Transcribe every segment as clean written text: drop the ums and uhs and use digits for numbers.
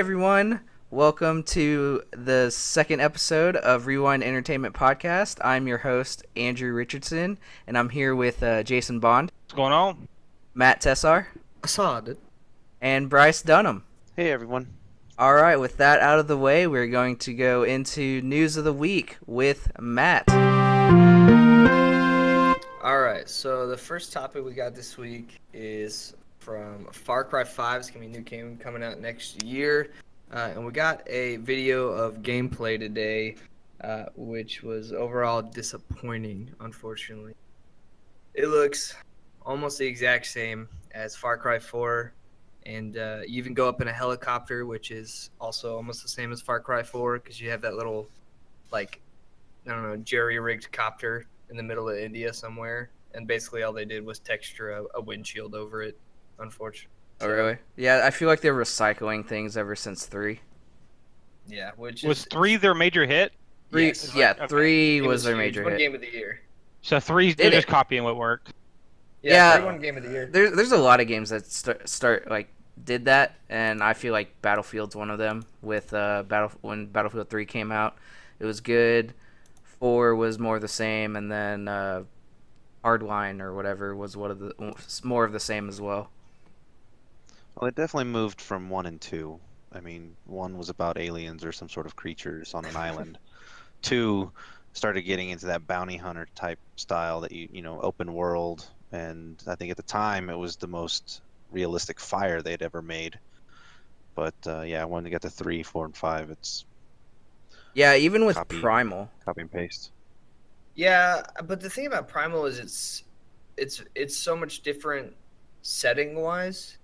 everyone. Welcome to the second episode of Rewind Entertainment Podcast. I'm your host, Andrew Richardson, and I'm here with Jason Bond, What's going on? Matt Tessar, Assad. and Bryce Dunham. Hey everyone. All right, with that out of the way, we're going to go into News of the Week with Matt. Alright, so the first topic we got this week is from Far Cry 5. It's going to be a new game coming out next year. And we got a video of gameplay today, which was overall disappointing, unfortunately. It looks almost the exact same as Far Cry 4. And you even go up in a helicopter, which is also almost the same as Far Cry 4, because you have that little, jerry-rigged copter in the middle of India somewhere. And basically all they did was texture a windshield over it, unfortunately. Oh, really? Yeah, I feel like they're recycling things ever since 3. Yeah, which Was is 3 their major hit? Three, Yes. yeah, Okay. 3 it was their huge. major One hit. game of the year. So 3 Did they're just it? copying what worked. Yeah. 3 one game of the year. There's a lot of games that did that, and I feel like Battlefield's one of them. With when Battlefield 3 came out, it was good. 4 was more the same, and then Hardline or whatever was more of the same as well. Well, it definitely moved from 1 and 2. I mean, 1 was about aliens or some sort of creatures on an island. 2 started getting into that bounty hunter type style that you know, open world, and I think at the time it was the most realistic fire they'd ever made. But yeah, when they get to 3, 4, and 5, it's Yeah, even with Copy. Primal. copy and paste. Yeah, but the thing about Primal is it's so much different setting wise,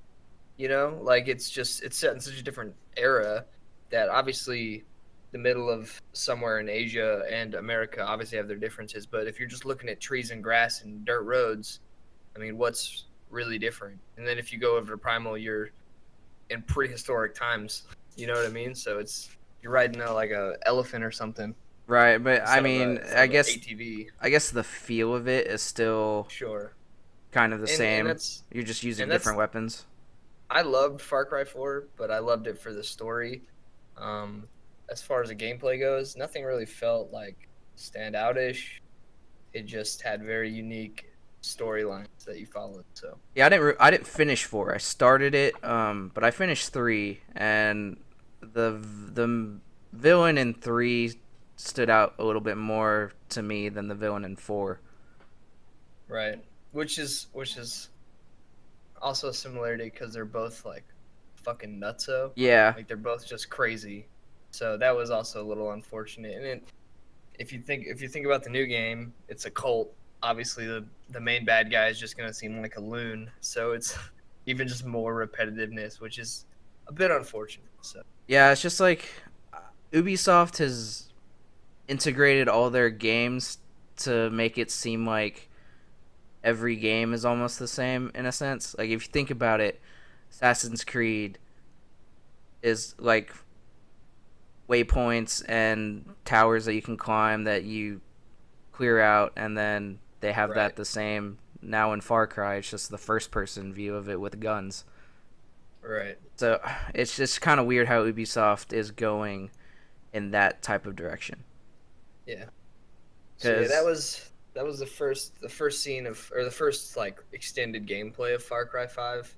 you know? Like it's set in such a different era that obviously the middle of somewhere in Asia and America obviously have their differences, but if you're just looking at trees and grass and dirt roads, I mean, what's really different? And then if you go over to Primal, you're in prehistoric times, you know what I mean? So you're riding like a elephant or something. Right, but I instead of mean, instead I of a guess ATV. the feel of it is still Sure. kind of the And same. that's You're just using and that's- different weapons. I loved Far Cry 4, but I loved it for the story. As far as the gameplay goes, nothing really felt like standout-ish. It just had very unique storylines that you followed. So Yeah, I didn't finish 4. I started it, but I finished 3, and the villain in 3 stood out a little bit more to me than the villain in 4. right, which is also a similarity because they're both like fucking nutso. Yeah, Like they're both just crazy. So that was also a little unfortunate. And if you think about the new game, it's a cult. Obviously, the main bad guy is just gonna seem like a loon. So it's even just more repetitiveness, which is a bit unfortunate. So yeah, it's just like Ubisoft has integrated all their games to make it seem like every game is almost the same in a sense. Like if you think about it, Assassin's Creed is like waypoints and towers that you can climb that you clear out, and then they have Right. that the same now in Far Cry. It's just the first person view of it with guns. right, So it's just kind of weird how Ubisoft is going in that type of direction. yeah. So yeah, 'Cause- that was the first scene of, or the first like extended gameplay of Far Cry 5.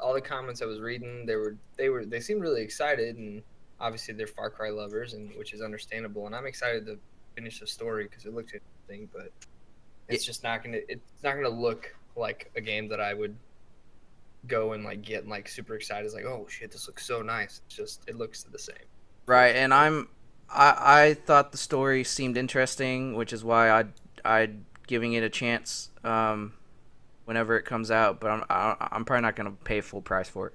All the comments I was reading, they seemed really excited, and obviously they're Far Cry lovers, and which is understandable. And I'm excited to finish the story because it looks interesting, but it's not gonna look like a game that I would go and like get like super excited. It's like, oh shit, this looks so nice. It looks the same. Right, and I thought the story seemed interesting, which is why I'd giving it a chance whenever it comes out. But I'm probably not gonna pay full price for it.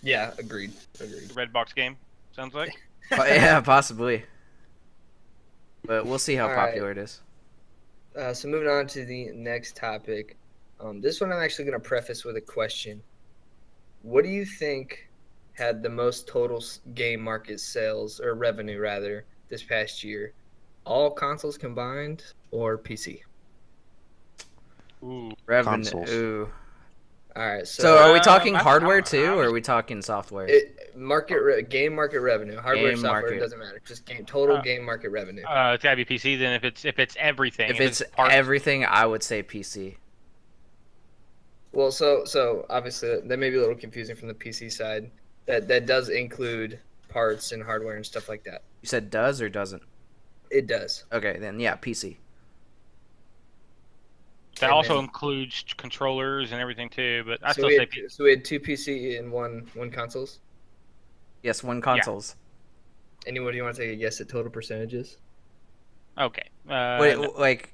Yeah, agreed. Red box game, sounds like. But, yeah, possibly. But we'll see how All right. popular it is. So moving on to the next topic. This one I'm actually going to preface with a question. What do you think had the most total game market sales, or revenue rather, this past year? All consoles combined or PC? Ooh. Revenue. Consoles. Ooh. All right, So are we Um, talking I- hardware I'm- too, I'm- or are we talking software? game market revenue, hardware, Game software, market. it doesn't matter. Just total Uh, game market revenue. It's gotta be PC. Then if it's everything, If it's parts, everything, I would say PC. Well, so obviously that may be a little confusing from the PC side. That does include parts and hardware and stuff like that. You said does or doesn't? It does. Okay, then yeah, PC. that and also then- includes controllers and everything too. But I So still we say had, so we had 2 PC and one consoles. Yes, one consoles. Anyone, do you want to take a guess at total percentages? okay. Wait, like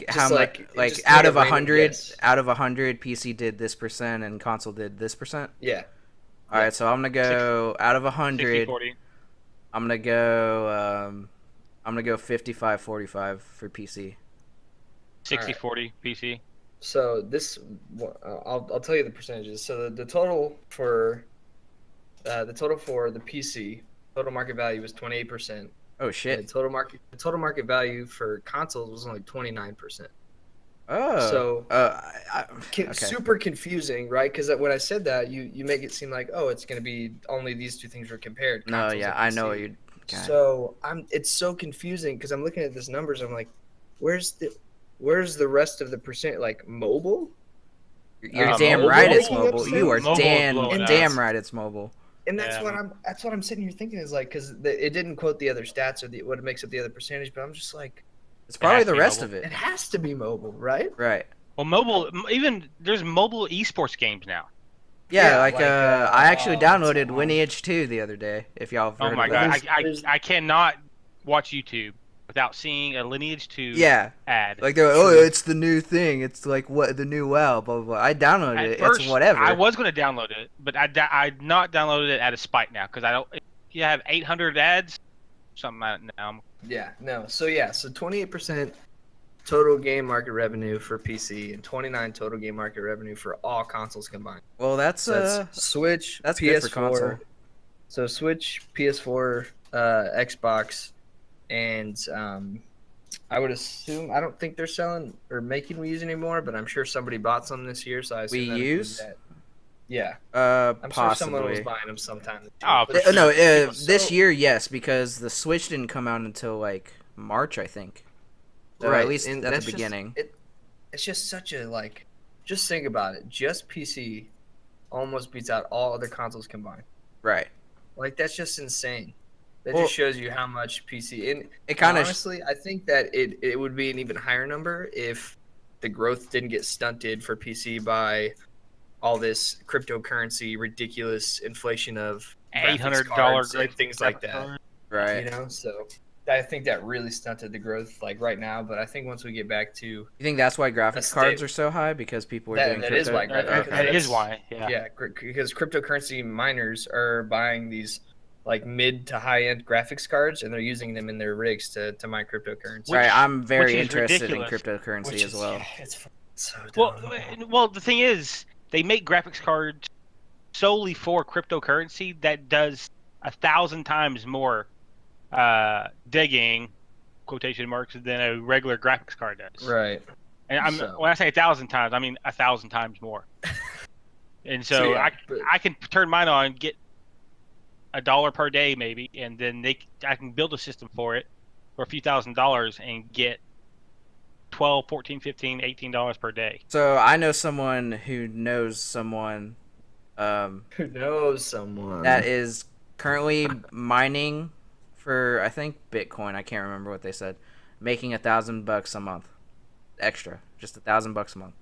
how Just much? like- Like just out take a of random 100, guess. out of 100, PC did this percent and console did this percent. Yeah. All right, so I'm gonna go out of 100. 60-40. I'm gonna go 55-45 for PC. 60-40 PC. So this, I'll tell you the percentages. So the total for the PC total market value was 28%. Oh And shit. the total market value for consoles was only 29%. Oh. So- okay. Super confusing, right? Because when I said that, you make it seem like, oh, it's going to be only these two things were compared. No, consoles yeah, and I know PC. what you're. God. So it's so confusing because I'm looking at these numbers. I'm like, where's the rest of the percent? Like mobile? You're Uh, damn mobile- right it's mobile mobile. You are Mobile damn blowing damn up. right it's mobile. And that's Yeah. what I'm sitting here thinking is like, because it didn't quote the other stats or what makes up the other percentage, but I'm just like, It's probably has the to be rest mobile. of it it. has to be mobile, right? Right. Well, even there's mobile esports games now. Yeah, Yeah, like, like, I actually what's it downloaded called? Lineage 2 the other day. If y'all have Oh heard my of god, that. There's- I cannot watch YouTube without seeing a Lineage 2 Yeah, ad. like they're like, oh, True. it's the new thing. It's like what the new WoW. Blah blah. Blah. I downloaded At it. first, It's whatever. I was going to download it, but I not downloaded it out of spite now because I don't. If you have 800 ads, something out now. Yeah, no. So 28% total game market revenue for PC and 29 total game market revenue for all consoles combined. Well, that's So that's Switch, that's PS4. good for console. So Switch, PS4, Xbox, and I would assume I don't think they're selling or making Wii U's anymore, but I'm sure somebody bought some this year, so I assume Wii that includes U's? that. Yeah, I'm sure someone was possibly. buying them sometime. Oh, But- for No, So- this year, yes, because the Switch didn't come out until like March, I think. So Right, at least and at that's the just- beginning. It's just such a like. Just think about it. Just PC almost beats out all other consoles combined. Right. Like that's just insane. That Well- just shows you how much PC. And It kind of honestly, I think that it would be an even higher number if the growth didn't get stunted for PC by all this cryptocurrency, ridiculous inflation of graphics $800 cards and things like that. right. You know, so I think that really stunted the growth like right now. But I think once we get back to You think that's why graphics That's cards the- are so high because people are That- doing that crypto? is why graphics- Okay. That is That's- why. Yeah. yeah, because cryptocurrency miners are buying these like mid to high end graphics cards and they're using them in their rigs to mine cryptocurrency. Which- Right, I'm very which is interested ridiculous. in cryptocurrency Which as is- well. yeah, it's so Well, dumb. well, the thing is, they make graphics cards solely for cryptocurrency that does 1,000 times more digging quotation marks than a regular graphics card does. Right. And So- when I say 1,000 times, I mean 1,000 times more. And so yeah, I can turn mine on, get $1 per day maybe, and then I can build a system for it for a few $1,000s and get $12, $14, $15, $18 per day. So I know someone who knows someone who knows someone that is currently mining for I think Bitcoin. I can't remember what they said. Making $1,000 a month, extra, just $1,000 a month.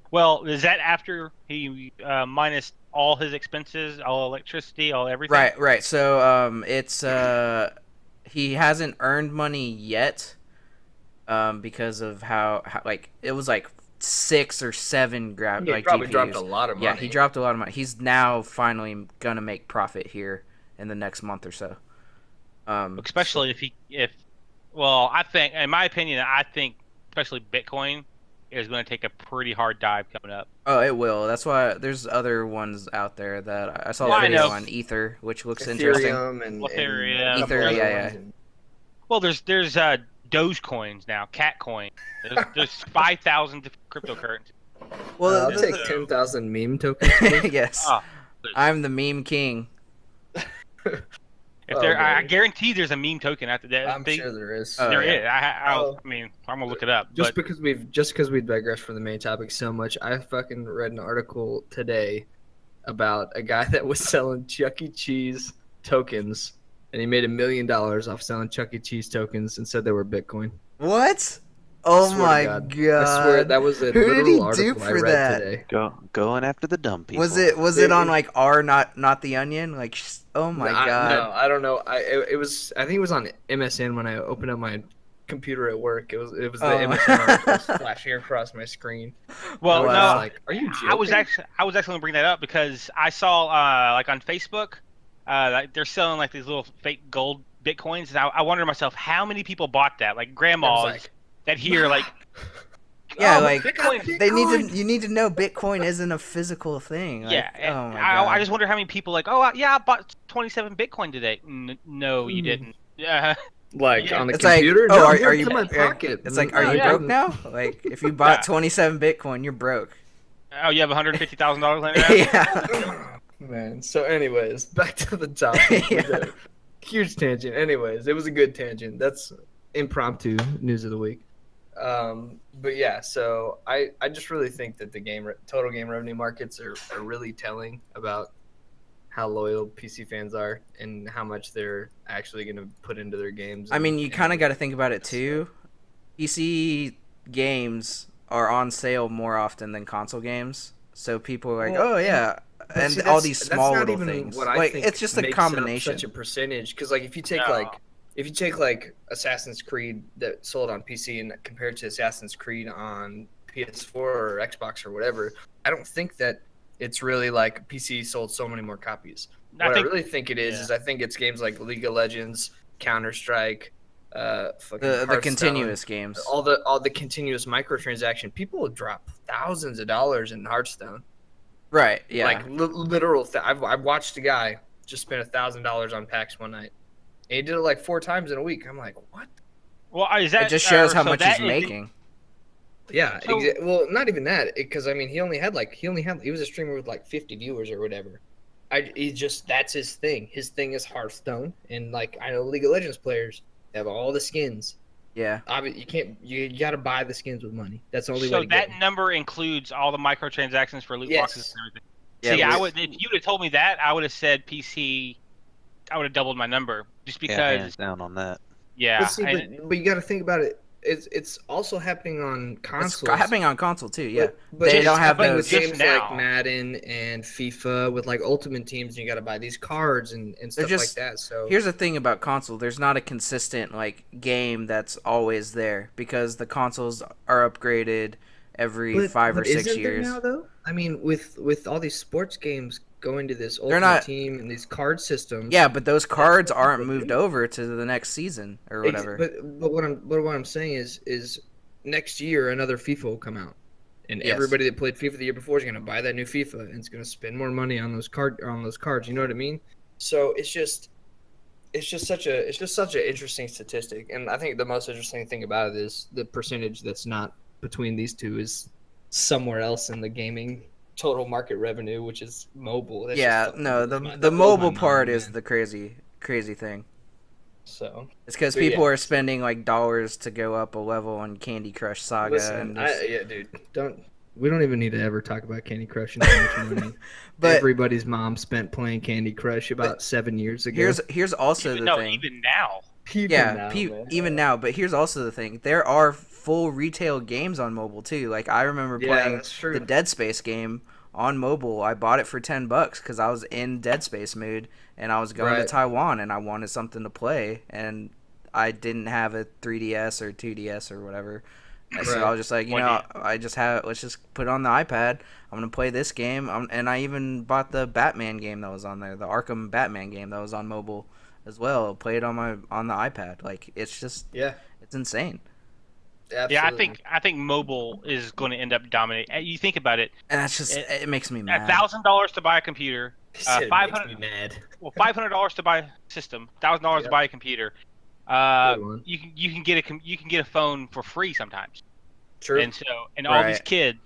Well, is that after he minus all his expenses, all electricity, all everything? Right. So it's he hasn't earned money yet, because of how like it was like 6 or 7 he like probably GPUs. dropped a lot of money. Yeah, he dropped a lot of money. He's now finally gonna make profit here in the next month or so. Especially I think, in my opinion, I think especially Bitcoin is going to take a pretty hard dive coming up. Oh, it will. That's why there's other ones out there that I saw Well, a I video know. on Ether, which looks interesting. Ethereum and Ethereum. a couple Ether, other yeah. ones and- Well, there's Doge coins now, Cat coin. There's 5,000 different cryptocurrencies. Well, I'll take 10,000 meme tokens. Please. yes, Oh, I'm the meme king. if there, I Okay. guarantee there's a meme token after that. I'm sure there is. Oh, There yeah. is. Oh. I mean, I'm gonna look it up. Just But because we digress from the main topic so much, I fucking read an article today about a guy that was selling Chuck E. Cheese tokens, and he made $1 million off selling Chuck E. Cheese tokens and said they were Bitcoin. What? Oh Swear to my God. god! I swear that was a Who did he literal article dupe I for read that? today. Going after the dumb people. Was it on like R not the Onion? Like, oh my god! No, I don't know. It was I think it was on MSN when I opened up my computer at work. It was the Oh. MSN article flashing across my screen. well, I was no, just like, are you joking? I was actually gonna bring that up because I saw like on Facebook, like they're selling like these little fake gold bitcoins, and I wondered to myself how many people bought that, like I was grandmas like, that hear like, Yeah, oh, like, Bitcoin. you need to know Bitcoin isn't a physical thing. Like, Yeah, and oh my god! I just wonder how many people like, oh yeah, I bought 27 Bitcoin today. No, you Hmm. didn't. Yeah. like Yeah. on the It's like, computer. oh, No, are here, you? it's in my pocket. It's like, are Oh, you yeah. broke now? Like, if you bought Yeah. 27 Bitcoin, you're broke. Oh, you have $150,000 laying around? Yeah. Man. So, anyways, back to the topic. Yeah. Huge tangent. Anyways, it was a good tangent. That's impromptu news of the week. But yeah, so I just really think that the total game revenue markets are really telling about how loyal PC fans are and how much they're actually going to put into their games. I mean, you and- kind of got to think about it too. PC games are on sale more often than console games, so people are like, Well, "Oh yeah," But and see, all that's- these that's small not little even things. what I Like, think it's just a makes up combination. such a percentage, because like if you take like Assassin's Creed that sold on PC and compared to Assassin's Creed on PS4 or Xbox or whatever, I don't think that it's really like PC sold so many more copies. What I really think it is I think it's games like League of Legends, Counter Strike, fucking the Hearthstone, continuous games. all the continuous microtransaction. People will drop thousands of dollars in Hearthstone. Right? Yeah. Like literal. I've watched a guy just spend $1,000 on packs one night. And he did it like 4 times in a week. I'm like, what? Well, is that it just shows how so much that he's is- making. Yeah. So- Well, not even that, because I mean, he was a streamer with like 50 viewers or whatever. That's his thing. His thing is Hearthstone, and like I know League of Legends players have all the skins. Yeah. You got to buy the skins with money. That's the only way So to get that them. number includes all the microtransactions for loot Yes. boxes and everything. Yeah, See, well, if you would have told me that, I would have said PC. I would have doubled my number just Yeah, because. hands down on that. Yeah, But, see, but you got to think about it. It's also happening on It's consoles. happening on console too. Yeah. But They it's don't have happening those- with games Just now. like Madden and FIFA with like Ultimate Teams. And you got to buy these cards and stuff just- like that. So Here's the thing about console: there's not a consistent like game that's always there because the consoles are upgraded every 5 or 6 isn't there years. now though? I mean, with all these sports games going to this Ultimate not- Team and these card systems. Yeah, but those cards what aren't they moved do. over to the next season or whatever. But what I'm saying is next year another FIFA will come out, and Yes. everybody that played FIFA the year before is going to buy that new FIFA and it's going to spend more money on those cards. You know what I mean? So it's just such an interesting statistic, and I think the most interesting thing about it is the percentage that's not between these two is somewhere else in the gaming total market revenue, which is mobile. That's Yeah, just- no, that blows my the mobile mind, part is man. the crazy thing. So It's because But people yeah. are spending like dollars to go up a level on Candy Crush Saga, listen, and there's- yeah, dude, we don't even need to ever talk about Candy Crush and how much money but everybody's mom spent playing Candy Crush about 7 years ago. here's also the thing. even now. Even now, but here's also the thing. There are full retail games on mobile too. Like I remember Yeah, playing that's true. the Dead Space game on mobile. I bought it for $10 because I was in Dead Space mood and I was going to Right. Taiwan and I wanted something to play and I didn't have a 3DS or 2DS or whatever. And So Right. I was just like, let's just put it on the iPad. I'm gonna play this game, and I even bought the Batman game that was on there, the Arkham Batman game that was on mobile as well. Play it on the iPad. Like it's just Yeah, it's insane. absolutely. Yeah, I think mobile is going to end up dominating. You think about it, And that's just it makes me mad. $1,000 to buy a computer, Shit, it makes me mad. $500 to buy a system, $1,000 to Yep. buy a computer. Good one. You can get a phone for free sometimes. True. And all these Right. kids,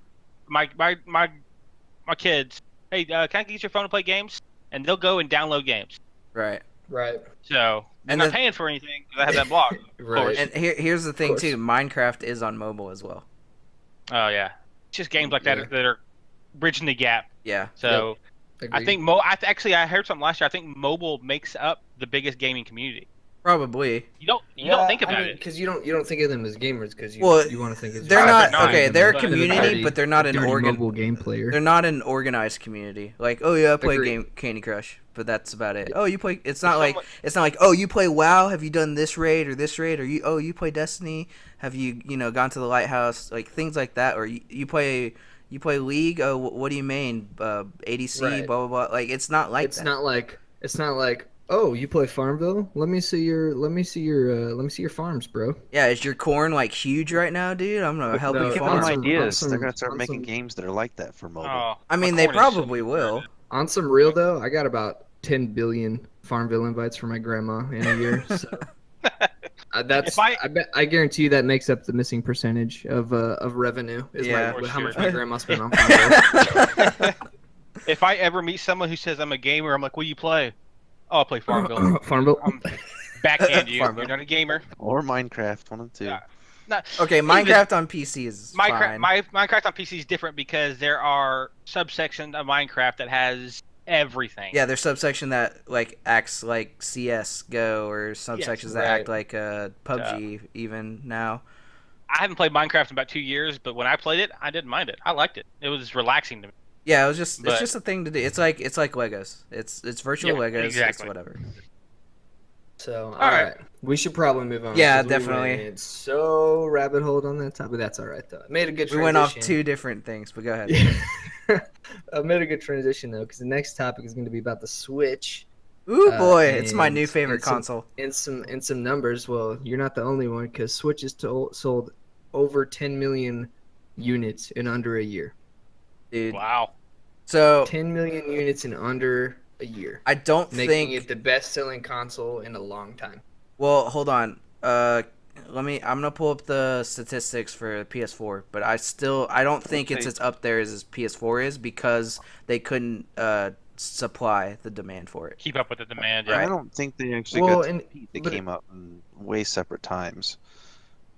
my kids, hey, can I use your phone to play games? And they'll go and download games. Right. Right. So they're And not the- paying for anything because I have that block. Of Right. course. And here's the thing course. too. Minecraft is on mobile as well. Oh yeah, it's just games like Yeah. that are bridging the gap. Yeah. So I Agreed. think I heard something last year. I think mobile makes up the biggest gaming community. Probably. You don't think about it. because you don't think of them as gamers because you Well, you want to think as They're Right, not, they're not, okay. They're a but- community, but they're not an mobile game player. They're not an organized community. Like, oh yeah, I play Agreed. game Candy Crush, but that's about it. Oh, you play. It's not It's like oh, you play WoW. Have you done this raid or this raid? Or you play Destiny? Have you gone to the lighthouse? Like things like that. Or you play League. Oh, what do you main? ADC. Right. Blah blah blah. Like it's not like it's that. not like oh, you play Farmville? Let me see your farms, bro. Yeah, is your corn like huge right now, dude? I'm gonna help No, you Give on them farm. some- ideas. on They're some- gonna start on making some- games that are like that for mobile. Oh, I mean, my they corn is so probably will. On some real though, I got about 10 billion Farmville invites for my grandma in a year. So that's I guarantee you that makes up the missing percentage of revenue. Is Yeah. how much For my sure. grandma spent on Farmville. If I ever meet someone who says I'm a gamer, I'm like, what do you play? Oh, I play Farmville. Farmville. Backhand you. Farmville. You're not a gamer. Or Minecraft, one of the two. Yeah. Okay, Minecraft on PC is Minecraft, fine. Minecraft on PC is different because there are subsections of Minecraft that has everything. Yeah, there's subsection that like acts like CS GO or subsections that right. act like PUBG even now. I haven't played Minecraft in about 2 years, but when I played it, I didn't mind it. I liked it. It was relaxing to me. Yeah, it's But- just a thing to do. It's like Legos. It's virtual Yeah, Legos. It's exactly. whatever. So, right. all right. We should probably move on. Yeah, 'cause we definitely. went so rabbit hole on that topic. That's all right, though. Made a good We transition. went off two different things, but go ahead. Yeah. I made a good transition, though, because the next topic is going to be about the Switch. Ooh boy, it's my and- new favorite and some- console. In some numbers, well, you're not the only one, because Switch has sold over 10 million units in under a year. Dude. Wow. So 10 million units in under a year. I don't Making think it the best-selling console in a long time. Well, hold on. I'm gonna pull up the statistics for PS4, but I don't think it's as up there as PS4 is because they couldn't supply the demand for it. Keep up with the demand. Right. Yeah. I don't think they actually Well, got to and- compete. They but- came out in way separate times.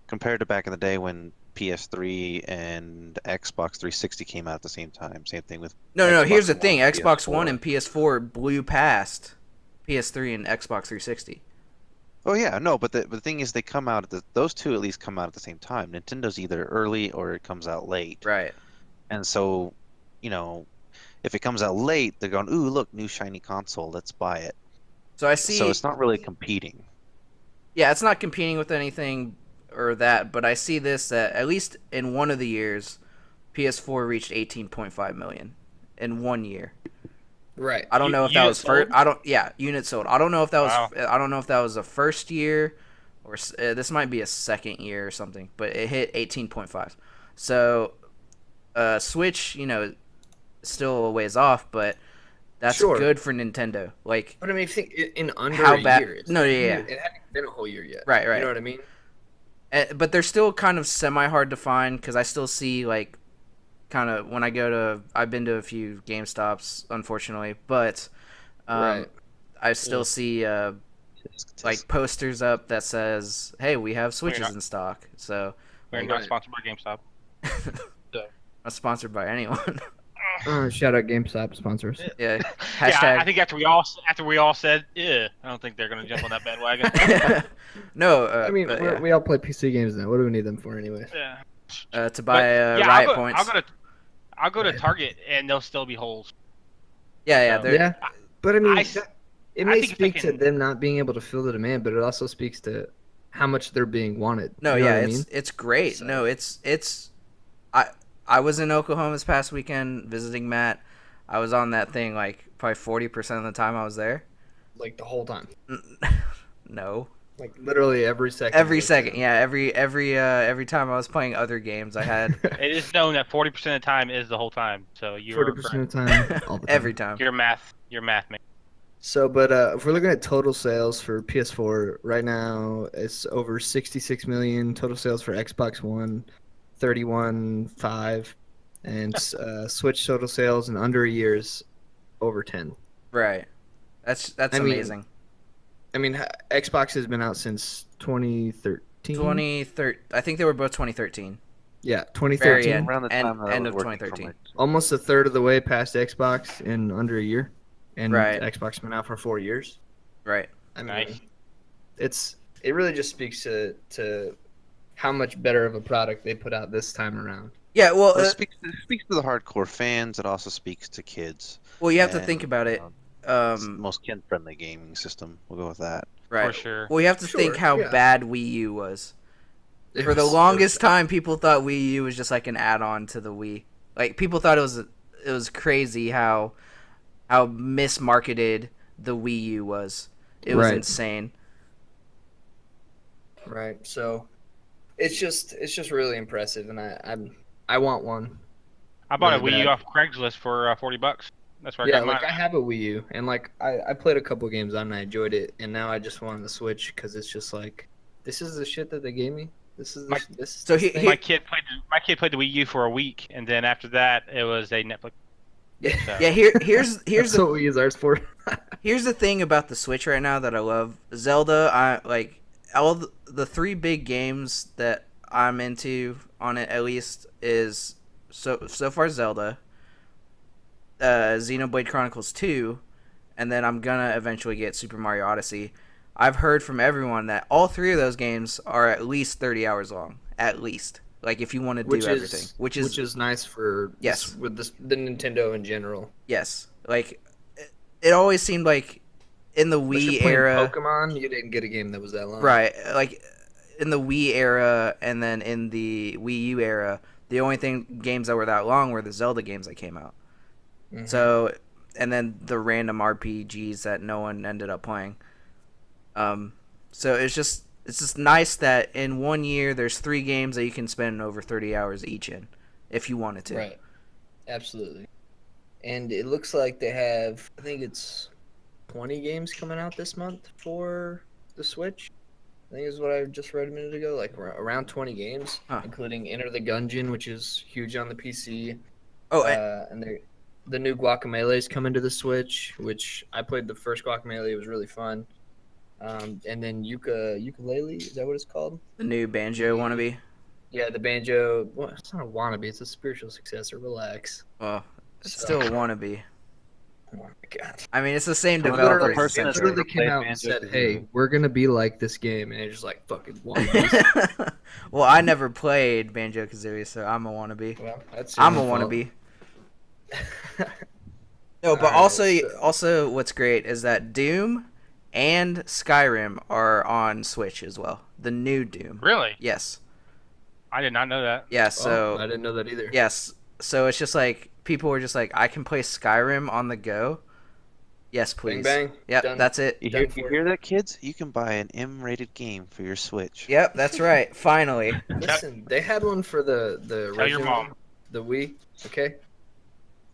Compared to back in the day when PS3 and Xbox 360 came out at the same time. Same thing with No. Xbox Here's the One thing: and Xbox One PS4. and PS4 blew past PS3 and Xbox 360. Oh yeah, no, but the thing is, they come out those two at least come out at the same time. Nintendo's either early or it comes out late, Right. and so, if it comes out late, they're going, "Ooh, look, new shiny console, let's buy it." So I see. So it's not really competing. Yeah, it's not competing with anything or that, but I see this that at least in one of the years, PS4 reached 18.5 million in 1 year. Right. I don't know if that was Units first. sold? Units sold. I don't know if that was. Wow. I don't know if that was a first year, or this might be a second year or something. But it hit 18.5. So, Switch, still a ways off, but that's Sure. good for Nintendo. Like, But I mean, if you think in under How a bad- year. It's- No, yeah. It hadn't been a whole year yet. Right. You know what I mean? But they're still kind of semi hard to find because I still see like, kind of when I've been to a few GameStops, unfortunately, but, Right. I still see like posters up that says, "Hey, we have Switches not- in stock." So, We're Right. not sponsored by GameStop. not sponsored by anyone. Shout out GameStop sponsors. Yeah. Yeah, Hashtag. I think after we all said, yeah, I don't think they're gonna jump on that bandwagon. No, I mean, but, yeah. we all play PC games now. What do we need them for, anyways? Yeah. To buy yeah, Riot points. I'll go to Right. Target and there'll still be holes. Yeah, So- they're- Yeah, but I mean, I- it I may think if speak they to can- them not being able to fill the demand, but it also speaks to how much they're being wanted. No, You know yeah, what I it's mean? it's great. So- No, it's I was in Oklahoma this past weekend visiting Matt. I was on that thing like probably 40% of the time I was there. Like the whole time, No. like literally every second. Every second, yeah, every time I was playing other games, I had It is known that 40% of the time is the whole time. So you're 40% of the time, all the time. every time. your math man. So, but if we're looking at total sales for PS4 right now, it's over 66 million. Total sales for Xbox One, 31.5. and Switch total sales in under a year is over 10. Right. That's I mean, amazing. I mean, Xbox has been out since 2013. 2013. I think they were both 2013. Yeah, Very 2013. end. Around the end, time that I end was of working for 2013. Almost a third of the way past Xbox in under a year, and Right. Xbox been out for 4 years. Right. I mean, Nice. it really just speaks to how much better of a product they put out this time around. Yeah. Well, Well, it speaks to the hardcore fans. It also speaks to kids. you have to And, think about it. It's the most kid-friendly gaming system. We'll go with that. Right. For sure. Well, you have to think Sure, how yeah. bad Wii U was. It For the was- longest time, people thought Wii U was just like an add-on to the Wii. Like people thought it was crazy how mismarketed the Wii U was. It was Right. insane. Right. So it's just really impressive, and I want one. I bought a Really Wii U bad. off Craigslist for $40. That's where I Yeah, got like mine. I have a Wii U, and like I played a couple games on it and I enjoyed it, and now I just want the Switch because it's just like this is the shit that they gave me. This is this. So this he- thing. My kid played the Wii U for a week, and then after that, it was a Netflix. So. Yeah, here's That's the what we use ours for. here's the thing about the Switch right now that I love. Zelda, I like all the 3 big games that I'm into on it at least is so far Zelda, Xenoblade Chronicles 2, and then I'm gonna eventually get Super Mario Odyssey. I've heard from everyone that all 3 of those games are at least 30 hours long, at least. Like if you want to do everything, which is nice for Yes. with the Nintendo in general. yes, like it always seemed like in the Unless you're Wii playing era, Pokemon, you didn't get a game that was that long. right? Like in the Wii era and then in the Wii U era, the only games that were that long were the Zelda games that came out. Mhm. So, and then the random RPGs that no one ended up playing. So it's just nice that in 1 year there's 3 games that you can spend over 30 hours each in, if you wanted to. Right. Absolutely. And it looks like they have, I think it's 20 games coming out this month for the Switch. I think is what I just read a minute ago. Like around 20 games, Huh. including Enter the Gungeon, which is huge on the PC. Oh, And the new Guacamelee is coming to the Switch, which I played the first Guacamelee. It was really fun. And then Ukulele, is that what it's called? the new Banjo wannabe. Yeah, the Banjo. Well, it's not a wannabe. It's a spiritual successor. Relax. Well, it's So- still a wannabe. Oh my god. I mean, it's the same Well, developer. the person that's literally ever came played out and Banjo said, Kazooie. "Hey, we're gonna be like this game," and it's just like fucking wannabe. Well, I never played Banjo Kazooie, so I'm a wannabe. Well, that's your I'm a own fault. wannabe. No, but Alright, so- also what's great is that Doom and Skyrim are on Switch as well. The new Doom. Really? Yes. I did not know that. Yeah, Oh, so I didn't know that either. yes. So it's just like people were just like, I can play Skyrim on the go. Yes, please. Bang bang. Yep, Done. that's it. You Done hear, for. you hear that, kids? You can buy an M-rated game for your Switch. Yep, that's right. Finally. Listen, they had one for the Tell your original, mom. the Wii. Okay,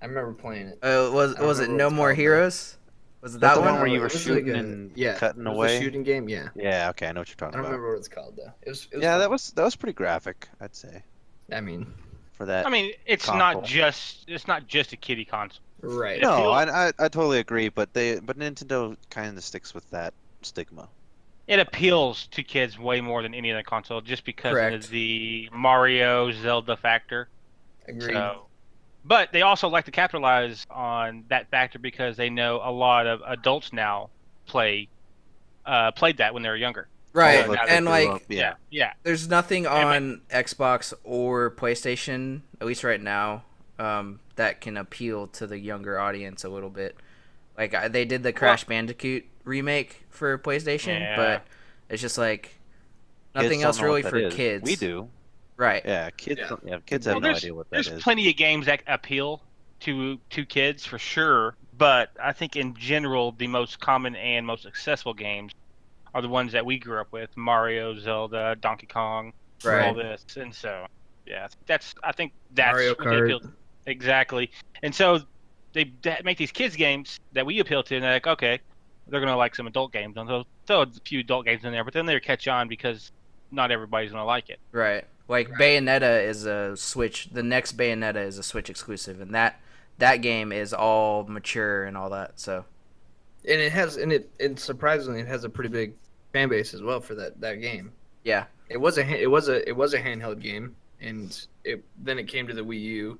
I remember playing it. Was I don't it remember No what it's More called, though. Heroes? Was it That's that the one one? where you it were was shooting and cutting it was away? a shooting game. Yeah, Yeah, okay, I know what you're I talking don't about. remember what it's called though. It was Yeah, fun. that was pretty graphic, I'd say, I mean, for that. I mean, it's console. not just a kiddie console. right. Yeah. No, I totally agree, but Nintendo kind of sticks with that stigma. It appeals to kids way more than any other console, just because Correct. of the Mario Zelda factor. Agreed. So, but they also like to capitalize on that factor because they know a lot of adults now played that when they were younger. Right, All of us and that grew like up, yeah. Yeah. there's nothing on Xbox or PlayStation, at least right now, that can appeal to the younger audience a little bit. Like they did the Crash Bandicoot remake for PlayStation, Yeah. but it's just like Kids nothing don't else know really what for that is. kids. We do. Right. Yeah, kids. Yeah. Kids Well, have no there's idea what that there's is. plenty of games that appeal to kids for sure, but I think in general the most common and most accessible games are the ones that we grew up with: Mario, Zelda, Donkey Kong, Right. all this. And so, yeah, I think that's Mario what they appeal Kart. to. Exactly. And so they make these kids games that we appeal to, and they're like, okay, they're gonna like some adult games, and they'll throw a few adult games in there, but then they'll catch on because not everybody's gonna like it. Right. Like Right. Bayonetta is a Switch. The next Bayonetta is a Switch exclusive, and that game is all mature and all that. So And it surprisingly it has a pretty big fan base as well for that game. yeah, It was a handheld game, and then it came to the Wii U,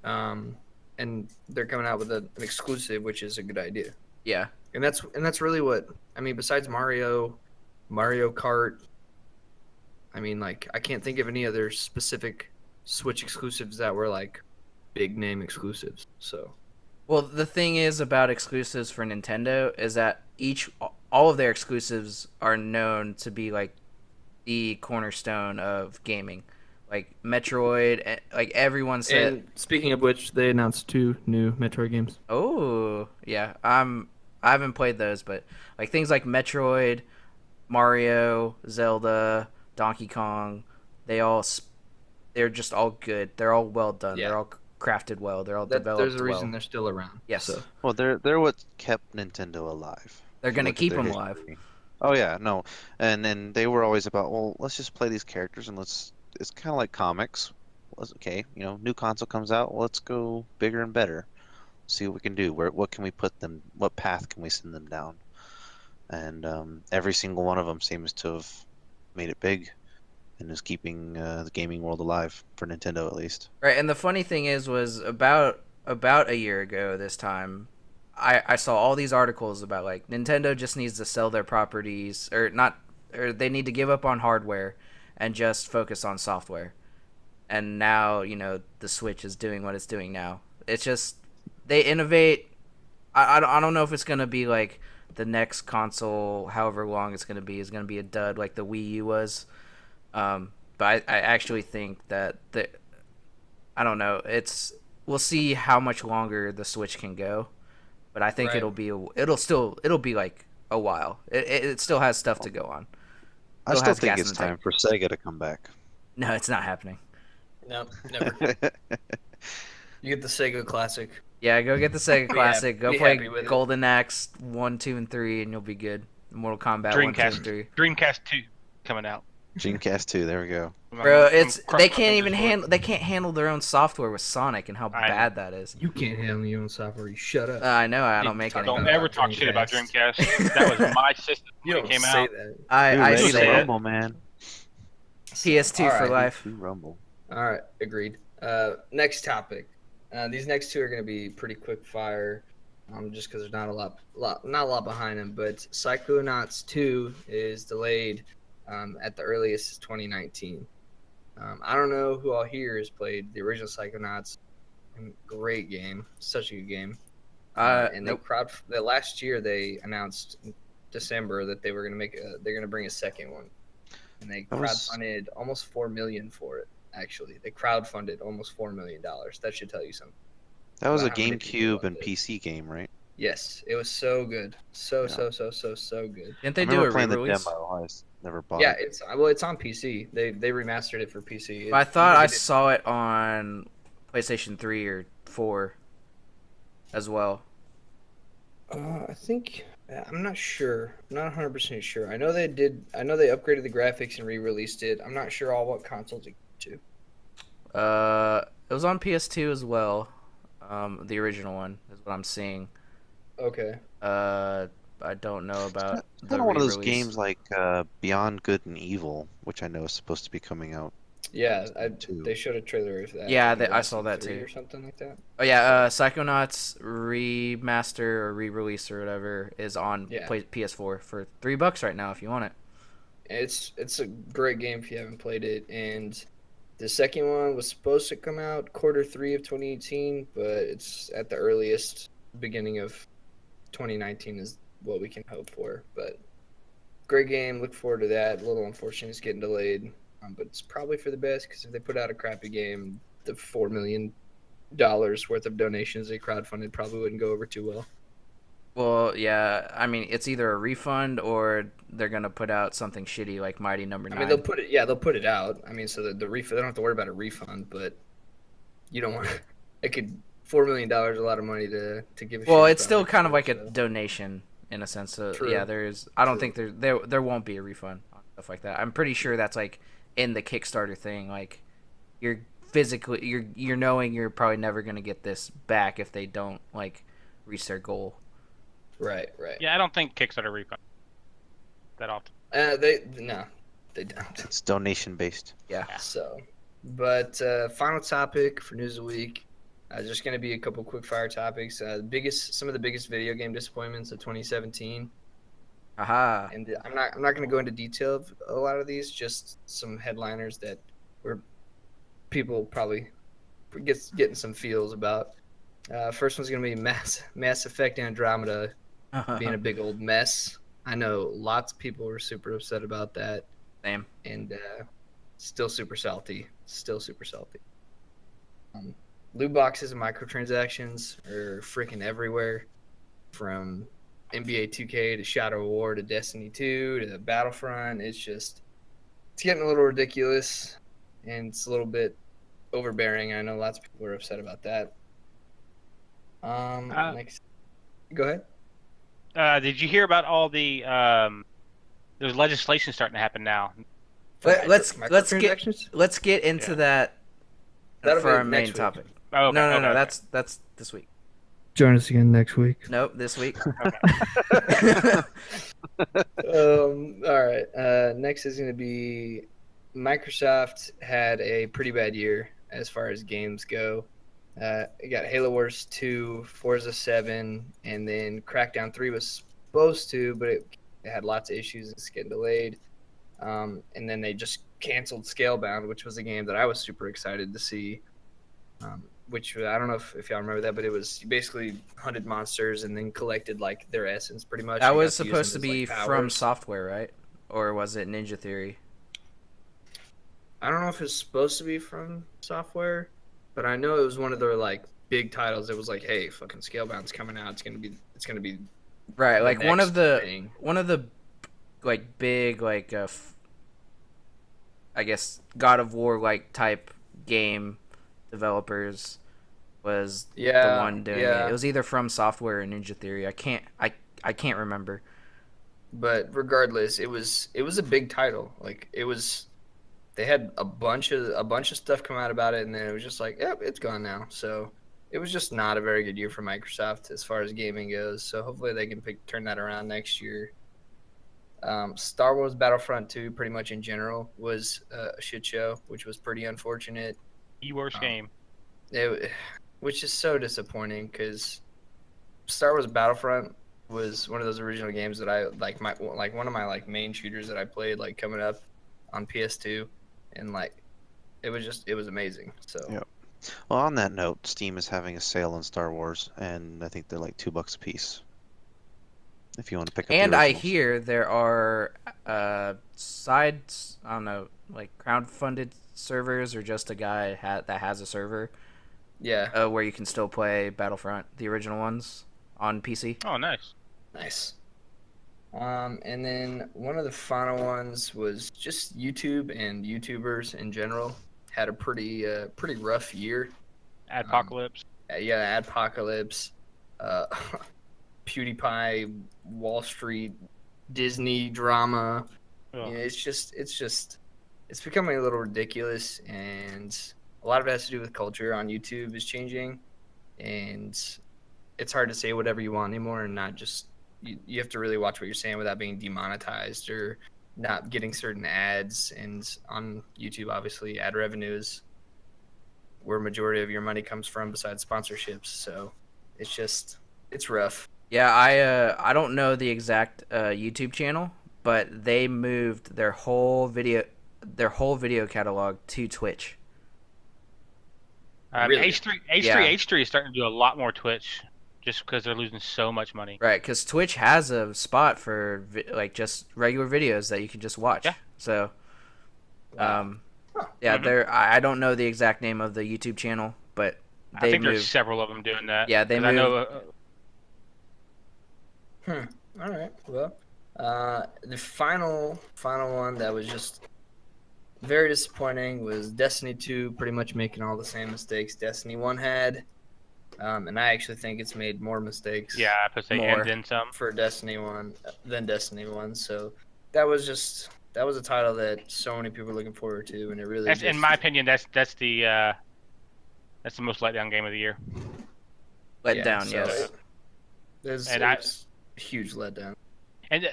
and they're coming out with an exclusive, which is a good idea. yeah, And that's really what I mean. Besides Mario Kart, I mean, like I can't think of any other specific Switch exclusives that were like big name exclusives. So Well, the thing is about exclusives for Nintendo is that all of their exclusives are known to be like the cornerstone of gaming. Like Metroid, like everyone said. and speaking of which, they announced 2 new Metroid games. Oh, yeah. I haven't played those, but like things like Metroid, Mario, Zelda, Donkey Kong, they all they're just all good. They're all well done. Yeah. They're all crafted well. They're all That, developed there's a well. reason they're still around. Yes. So. Well, they're what kept Nintendo alive. They're If you gonna look at keep their them alive. history. Oh yeah, no, and then they were always about, well, let's just play these characters and let's. It's kind of like comics. Okay, new console comes out. Well, let's go bigger and better. See what we can do. What can we put them? What path can we send them down? And every single one of them seems to have made it big, and is keeping the gaming world alive for Nintendo at least. Right, and the funny thing was about a year ago this time, I saw all these articles about like Nintendo just needs to sell their properties or not, or they need to give up on hardware and just focus on software. And now the Switch is doing what it's doing now. It's just they innovate. I don't know if it's gonna be like the next console, however long it's gonna be, is gonna be a dud like the Wii U was. But I actually think that I don't know. We'll see how much longer the Switch can go, but I think Right. it'll be like a while. It still has stuff to go on. I Still still has think gas it's in the tank. time for Sega to come back. No, it's not happening. No, never. You get the Sega Classic. Yeah, go get the Sega Classic. Go be play happy with it. Golden Axe 1, 2, and 3, and you'll be good. Mortal Kombat 1, 2, and 3. Dreamcast 2 coming out. Dreamcast 2, there we go. Bro, I'm they crossing can't my even fingers for it. handle their own software with Sonic and how I know. bad that is. You can't handle your own software. You shut up. I know I don't make any. Don't about ever talk shit about Dreamcast. Dreamcast. That was my system You when don't it came say out. that. I Ready say to say it. Rumble, man. PS2 for Alright. life. Rumble. All right, agreed. Next topic. These next 2 are going to be pretty quick fire, just because there's not a lot behind them. But Psychonauts 2 is delayed at the earliest is 2019. I don't know who all here has played the original Psychonauts. Great game, such a good game. And Nope. the last year they announced in December that they were going to they're going to bring a second one, and they That was- crowdfunded almost $4 million for it. Actually, they crowdfunded almost $4 million. That should tell you something. That was a About how many people GameCube loved and it. PC game, right? Yes, it was so good, so Yeah. so good. Didn't I they do remember a playing re-release? the demo. I just never bought Yeah, it. it's on PC. They remastered it for PC. I thought I did- saw it on PlayStation 3 or 4 as well. I think I'm not sure. I'm not 100% sure. I know they did. I know they upgraded the graphics and re-released it. I'm not sure all what consoles it came to. It was on PS2 as well. The original one is what I'm seeing. Okay. I don't know about It's the kind of one of those re-release. games like Beyond Good and Evil, which I know is supposed to be coming out. Yeah, Too. they showed a trailer of that. Yeah, think I last saw week, that 3 too. or something like that. Oh yeah, Psychonauts remaster or re-release or whatever is on Yeah. PS4 for $3 right now if you want it. It's a great game if you haven't played it. And the second one was supposed to come out Q3 of 2018, but it's at the earliest beginning of 2019 is what we can hope for. But great game. Look forward to that. A little unfortunate it's getting delayed, but it's probably for the best because if they put out a crappy game, the $4 million worth of donations they crowdfunded probably wouldn't go over too well. Well, yeah, I mean it's either a refund or they're gonna put out something shitty like Mighty Number 9. I mean, they'll put it out. I mean, so the refund, they don't have to worry about a refund, but you don't want it could $4 million a lot of money to give a shit Well, it's about still it, kind of like a so. donation in a sense. So True. yeah, I don't True. think there won't be a refund on stuff like that. I'm pretty sure that's like in the Kickstarter thing. Like you're physically you're knowing you're probably never gonna get this back if they don't like reach their goal. Right, right. Yeah, I don't think Kickstarter refund that often. They don't. It's donation based. Yeah. So, but final topic for news of the week. Just going to be a couple quick fire topics. Some of the biggest video game disappointments of 2017. Aha. And I'm not going to go into detail of a lot of these. Just some headliners that were people probably getting some feels about. First one's going to be Mass Effect Andromeda being a big old mess. I know lots of people were super upset about that. Same. And still super salty. Loot boxes and microtransactions are freaking everywhere. From NBA 2K to Shadow War to Destiny 2 to Battlefront. It's getting a little ridiculous. And it's a little bit overbearing. I know lots of people are upset about that. Next. Go ahead. Did you hear about all the there's legislation starting to happen now? Let's Microtransactions? get into that That'll for be our main next week. topic. Oh, okay, No, okay. that's this week. Join us again next week. Nope, this week. All right. Next is going to be Microsoft had a pretty bad year as far as games go. You got Halo Wars 2, Forza 7, and then Crackdown 3 was supposed to, but it had lots of issues and it's getting delayed. And then they just canceled Scalebound, which was a game that I was super excited to see. Which I don't know if y'all remember that, but it was you basically hunted monsters and then collected like their essence pretty much. That You was got use supposed to them as, be like, From powers. Software, right? Or was it Ninja Theory? I don't know if it's supposed to be From Software, but I know it was one of their like big titles. It was like, hey, fucking Scalebound's coming out. It's gonna be Right, the like one next of the thing. like big like I guess God of War like type game developers was the one doing it. It was either From Software or Ninja Theory. I can't remember. But regardless, it was a big title. Like they had a bunch of stuff come out about it, and then it was just like, yep, it's gone now. So it was just not a very good year for Microsoft as far as gaming goes. So hopefully they can turn that around next year. Star Wars Battlefront 2, pretty much in general, was a shit show, which was pretty unfortunate. The worst game. Which is so disappointing because Star Wars Battlefront was one of those original games that I like one of my like main shooters that I played like coming up on PS2, and like it was amazing. So Yep. Well, on that note, Steam is having a sale on Star Wars, and I think they're like $2 a piece. If you want to pick up the And I originals. hear there are sides, I don't know, like crowdfunded servers or just a guy that has a server yeah, where you can still play Battlefront, the original ones, on PC. Oh, nice. nice. And then one of the final ones was just YouTube and YouTubers in general had a pretty rough year. Adpocalypse. Yeah, Adpocalypse, PewDiePie, Wall Street, Disney drama. Ugh. Yeah, it's becoming a little ridiculous, and a lot of it has to do with culture on YouTube is changing, and it's hard to say whatever you want anymore, and not just you have to really watch what you're saying without being demonetized or not getting certain ads. And on YouTube, obviously, ad revenue is where majority of your money comes from, besides sponsorships. So it's rough. Yeah, I don't know the exact YouTube channel, but they moved their whole video catalog to Twitch. Really? H3 is starting to do a lot more Twitch, just because they're losing so much money. Right, because Twitch has a spot for like just regular videos that you can just watch. Yeah. So, Wow. yeah, Mhm. I don't know the exact name of the YouTube channel, but I they think there's moved. several of them doing that. Yeah, they 'Cause I know, All right. Well, the final one that was just very disappointing was Destiny 2, pretty much making all the same mistakes Destiny 1 had. And I actually think it's made more mistakes yeah, I put say More. and then some. for Destiny 1 than Destiny 1. So that was just that was a title that so many people were looking forward to, and it really. That's, in my opinion, that's the most letdown game of the year. Let down, yes. It was a huge letdown. And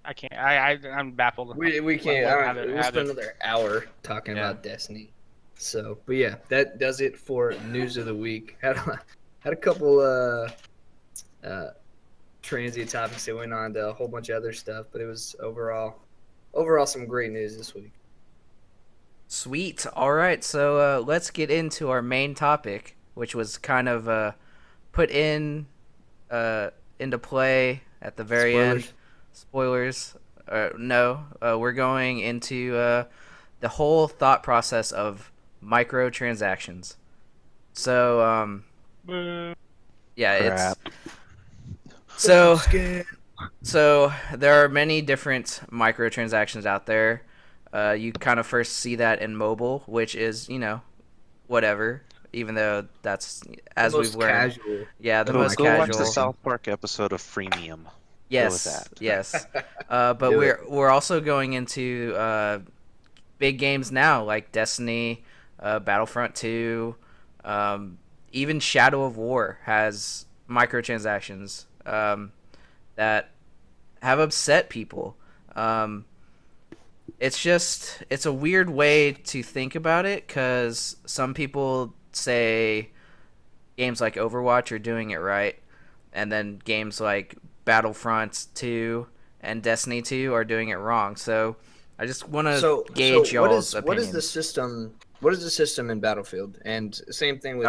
I can't. I'm baffled. We can't. We'll spend another hour talking about Destiny. So, but yeah, that does it for news of the week. Had a couple transient topics that went on to a whole bunch of other stuff, but it was overall some great news this week. Sweet. All right, so let's get into our main topic, which was kind of put into play at the very end. Spoilers. No, we're going into the whole thought process of microtransactions. So, yeah, Crap. so there are many different microtransactions out there. You kind of first see that in mobile, which is, whatever, even though that's, as we've learned. Casual. Yeah, the Go most watch casual. the South Park episode of Freemium. Yes, yes. But Do we're also going into big games now, like Destiny, Battlefront 2, even Shadow of War has microtransactions that have upset people. It's a weird way to think about it, because some people say games like Overwatch are doing it right, and then games like Battlefront 2 and Destiny 2 are doing it wrong. So I just want to gauge y'all's opinions. What is the system? What is the system in Battlefield? And same thing with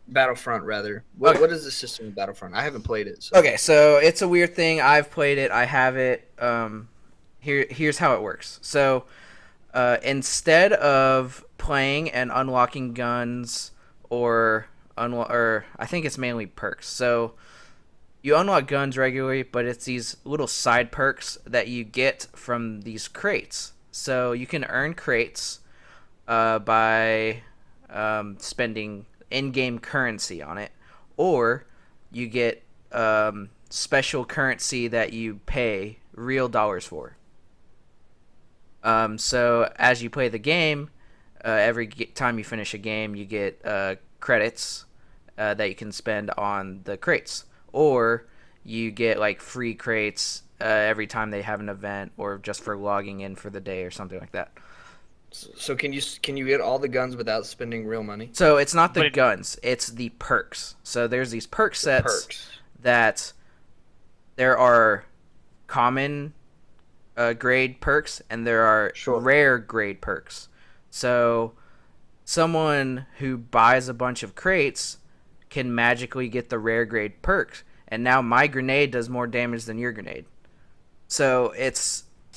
Battlefront, rather. What is the system in Battlefront? I haven't played it. So. Okay, so it's a weird thing. I've played it. I have it. Here's how it works. So instead of playing and unlocking guns or I think it's mainly perks. So you unlock guns regularly, but it's these little side perks that you get from these crates. So you can earn crates by spending in-game currency on it, or you get special currency that you pay real dollars for. So as you play the game, every time you finish a game, you get credits that you can spend on the crates, or you get like free crates every time they have an event, or just for logging in for the day or something like that. So can you get all the guns without spending real money? So it's not the guns, it's the perks. So there's these perk sets that there are common grade perks, and there are rare grade perks. So someone who buys a bunch of crates can magically get the rare grade perks, and now my grenade does more damage than your grenade. So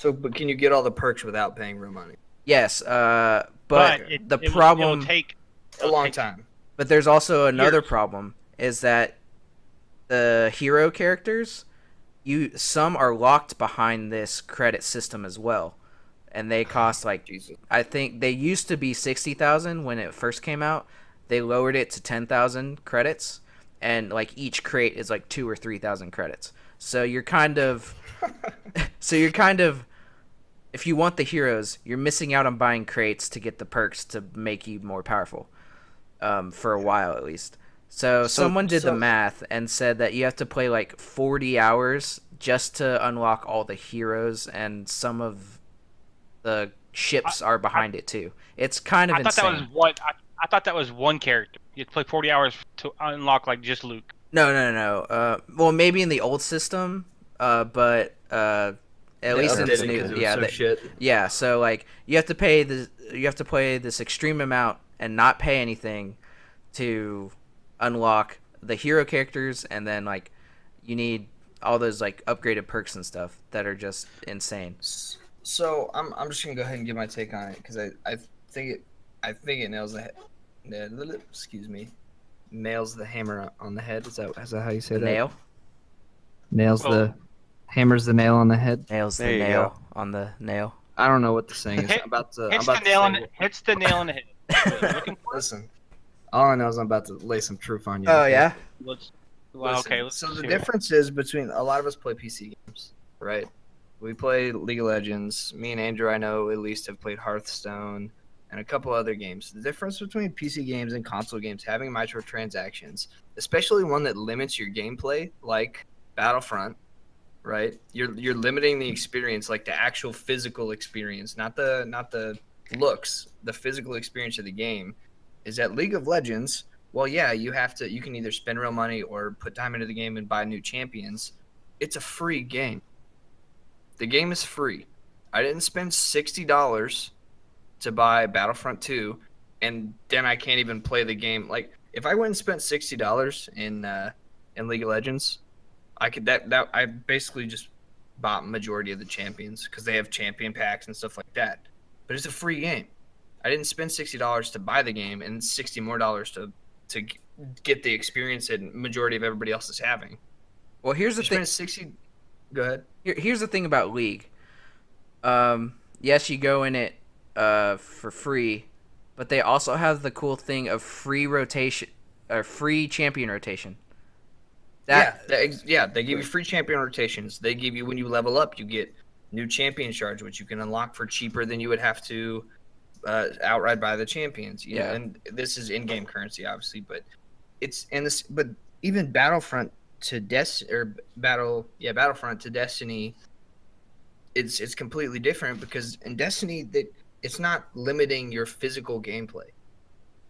but can you get all the perks without paying real money? Yes, but the problem it'll take a long time. But there's also another problem, is that the hero characters, some are locked behind this credit system as well, and they cost I think they used to be 60,000 when it first came out. They lowered it to 10,000 credits, and like each crate is like 2,000 or 3,000 credits. So you're kind of if you want the heroes, you're missing out on buying crates to get the perks to make you more powerful, for a while at least. So someone did the math and said that you have to play like 40 hours just to unlock all the heroes, and some of the ships are behind it too. It's kind of insane. I thought that was one character. You had to play 40 hours to unlock like just Luke. No. Well, maybe in the old system, but at least in this new, yeah. So like you have to play this extreme amount and not pay anything to unlock the hero characters, and then like you need all those like upgraded perks and stuff that are just insane. So I'm just gonna go ahead and give my take on it, because I think it nails nails the hammer on the head. Is that how you say that? Hammers the nail on the head. Nails the nail on the nail. I don't know what the saying is. Hits the nail on the head. Listen, all I know is I'm about to lay some truth on you. Oh, yeah? Let's So the difference is between a lot of us play PC games, right? We play League of Legends. Me and Andrew, I know at least, have played Hearthstone and a couple other games. The difference between PC games and console games, having microtransactions, especially one that limits your gameplay, like Battlefront, right? You're limiting the experience, like the actual physical experience, not the looks, the physical experience of the game. Is that League of Legends? Well, yeah, you can either spend real money or put time into the game and buy new champions. It's a free game. The game is free. I didn't spend $60 to buy Battlefront 2, and then I can't even play the game. Like if I went and spent $60 in League of Legends, I could that I basically just bought majority of the champions because they have champion packs and stuff like that. But it's a free game. I didn't spend $60 to buy the game and $60 more to get the experience that majority of everybody else is having. Well, here's the You thing. spend 60. Go ahead. Here's the thing about League. Yes, you go in it for free, but they also have the cool thing of free rotation or free champion rotation. They give you free champion rotations. They give you, when you level up, you get new champion shards, which you can unlock for cheaper than you would have to outright buy the champions. You know, and this is in-game currency, obviously, but but even Battlefront to Battlefront to Destiny, it's completely different because in Destiny it's not limiting your physical gameplay.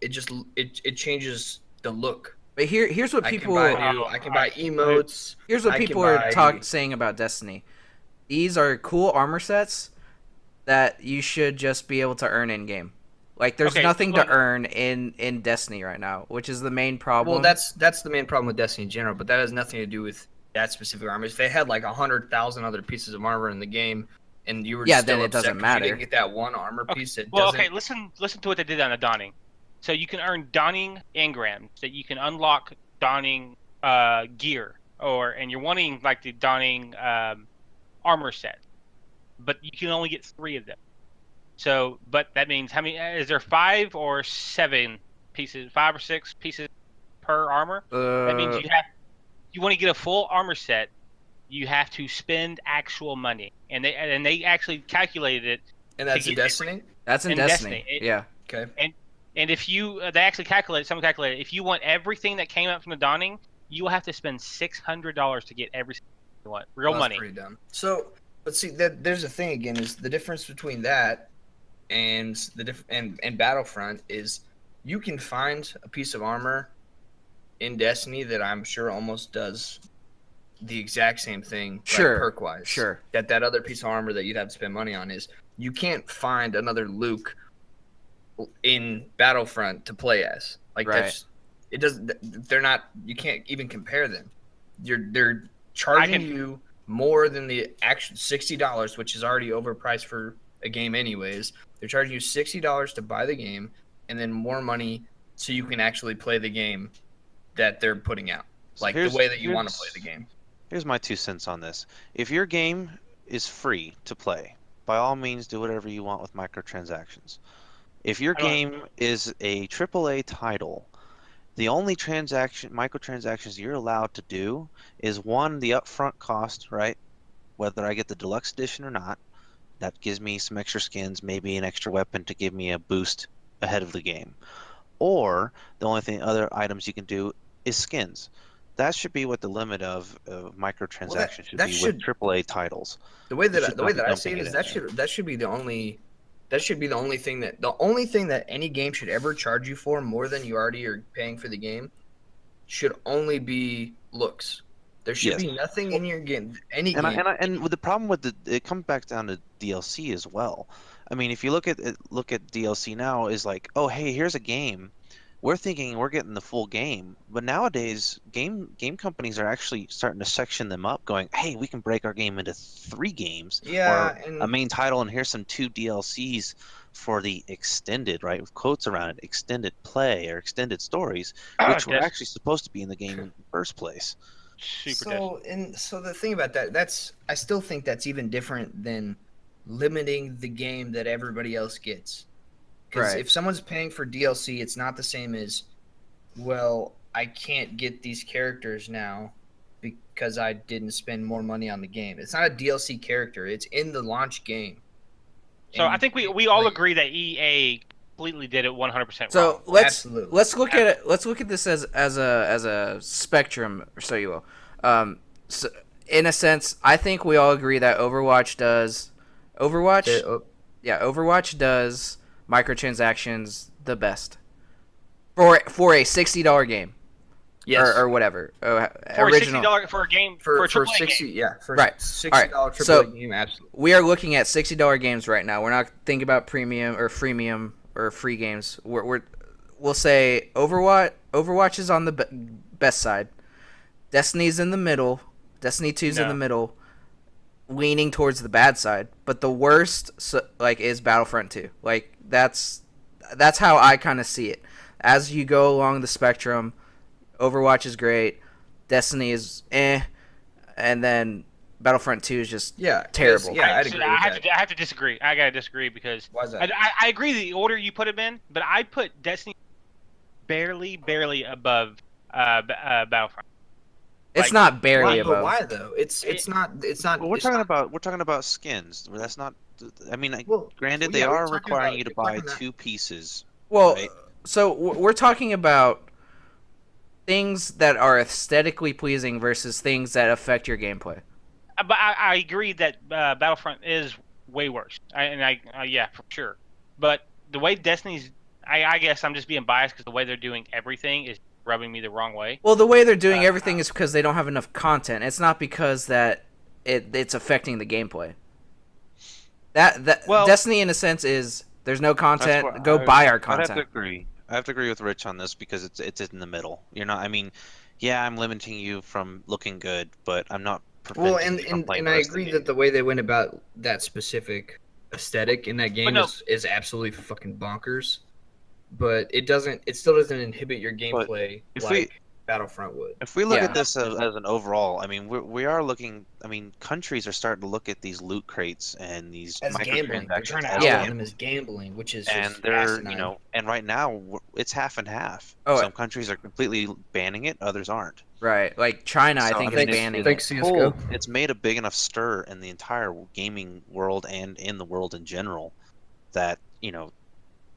It just it changes the look. But here's what people I can buy emotes. Here's what people are saying about Destiny. These are cool armor sets that you should just be able to earn in game. Like there's nothing to earn in Destiny right now, which is the main problem. Well, that's the main problem with Destiny in general, but that has nothing to do with that specific armor. If they had like 100,000 other pieces of armor in the game, and you were then it doesn't matter. You didn't get that one armor piece. Listen to what they did on the Dawning. So you can earn Dawning engrams that you can unlock Dawning gear, and you're wanting like the Dawning armor set, but you can only get 3 of them. So, but that means how many? Is there 5 or 7 pieces? 5 or 6 pieces per armor? That means you want to get a full armor set, you have to spend actual money, and they actually calculated it. And that's in Destiny. That's in Destiny. Yeah. Okay. And if they actually someone calculated, if you want everything that came out from the Dawning, you will have to spend $600 to get everything you want. Real money. That's pretty dumb. So, but see, there's a thing again. Is the difference between that and and Battlefront is you can find a piece of armor in Destiny that I'm sure almost does the exact same thing, sure, like perk-wise. Sure. That other piece of armor that you'd have to spend money on is you can't find another Luke in Battlefront to play as. Like it doesn't. They're not. You can't even compare them. They're charging you more than the actual $60, which is already overpriced for a game anyways. They're charging you $60 to buy the game, and then more money so you can actually play the game that they're putting out, like the way that you want to play the game. Here's my 2 cents on this. If your game is free to play, by all means do whatever you want with microtransactions. If your game is a AAA title, the only microtransactions you're allowed to do is, 1, the upfront cost, right? Whether I get the deluxe edition or not, that gives me some extra skins, maybe an extra weapon to give me a boost ahead of the game. Or the only other items you can do is skins. That should be what the limit of microtransactions should be with AAA titles. The way that I see it is that should be the only thing that any game should ever charge you for more than you already are paying for the game should only be looks. There should be nothing in your game, and with the problem with it comes back down to DLC as well. I mean, if you look at DLC now, is like, oh hey, here's a game. We're thinking we're getting the full game, but nowadays game companies are actually starting to section them up, going, hey, we can break our game into 3 games, or a main title, and here's some 2 DLCs for the extended, right, with quotes around it, extended play or extended stories, which were actually supposed to be in the game in the first place. So the thing about that, I still think that's even different than limiting the game that everybody else gets. Because if someone's paying for DLC, it's not the same as, well, I can't get these characters now because I didn't spend more money on the game. It's not a DLC character. It's in the launch game. So And I think we all agree that EA completely did it 100% wrong. So Absolutely. let's look at it. Let's look at this as a spectrum, or so you will. So in a sense, I think we all agree that Overwatch does microtransactions the best for a $60 game. yes. Or whatever. for Original. $60 for a game for a AAA 60 game. yeah for Right. $60 Alright, AAA so- game, absolutely. We are looking at $60 games right now. We're not thinking about premium or freemium or free games. We'll say Overwatch is on the best side. Destiny's in the middle. Destiny 2's in No. the middle, leaning towards the bad side. But the worst, is Battlefront 2. Like that's how I kind of see it. As you go along the spectrum, Overwatch is great, Destiny is and then Battlefront 2 is just terrible. Yeah, I'd So agree I with have to disagree. I gotta disagree because Why is that? I agree the order you put them in, but I put Destiny barely above Battlefront. It's Like, not barely Why, but above. why though? It's not. Well, we're it's talking not- about skins. That's not. I mean, Well, granted, well, they yeah, we're are talking requiring about- you to we're buy talking about- 2 pieces. Well, Right. so we're talking about things that are aesthetically pleasing versus things that affect your gameplay. But I agree that Battlefront is way worse. Yeah, for sure. But the way Destiny's, I guess I'm just being biased because the way they're doing everything is rubbing me the wrong way. Well, the way they're doing everything is because they don't have enough content. It's not because that it's affecting the gameplay. Well- Destiny, in a sense, is there's no That's content. what Go buy our I'd have to content. agree. I have to agree with Rich on this because it's in the middle. You're not. I mean, yeah, I'm limiting you from looking good, but I'm not. Well, preventing you from playing and the I rest of the agree game. that the way they went about that specific aesthetic in that game no. is absolutely fucking bonkers. But it still doesn't inhibit your gameplay if like we- Battlefront would. If we look Yeah. at this as an overall, I mean, we are looking. I mean, countries are starting to look at these loot crates and these As gambling, they're microtransactions trying to as outlaw Yeah. them as gambling, which is and just they're asinine. and right now it's half and half. Oh, Some countries are completely banning it, others aren't. Right, like China, I So, think I mean, is it's- banning thanks, it. CS:GO. It's made a big enough stir in the entire gaming world and in the world in general that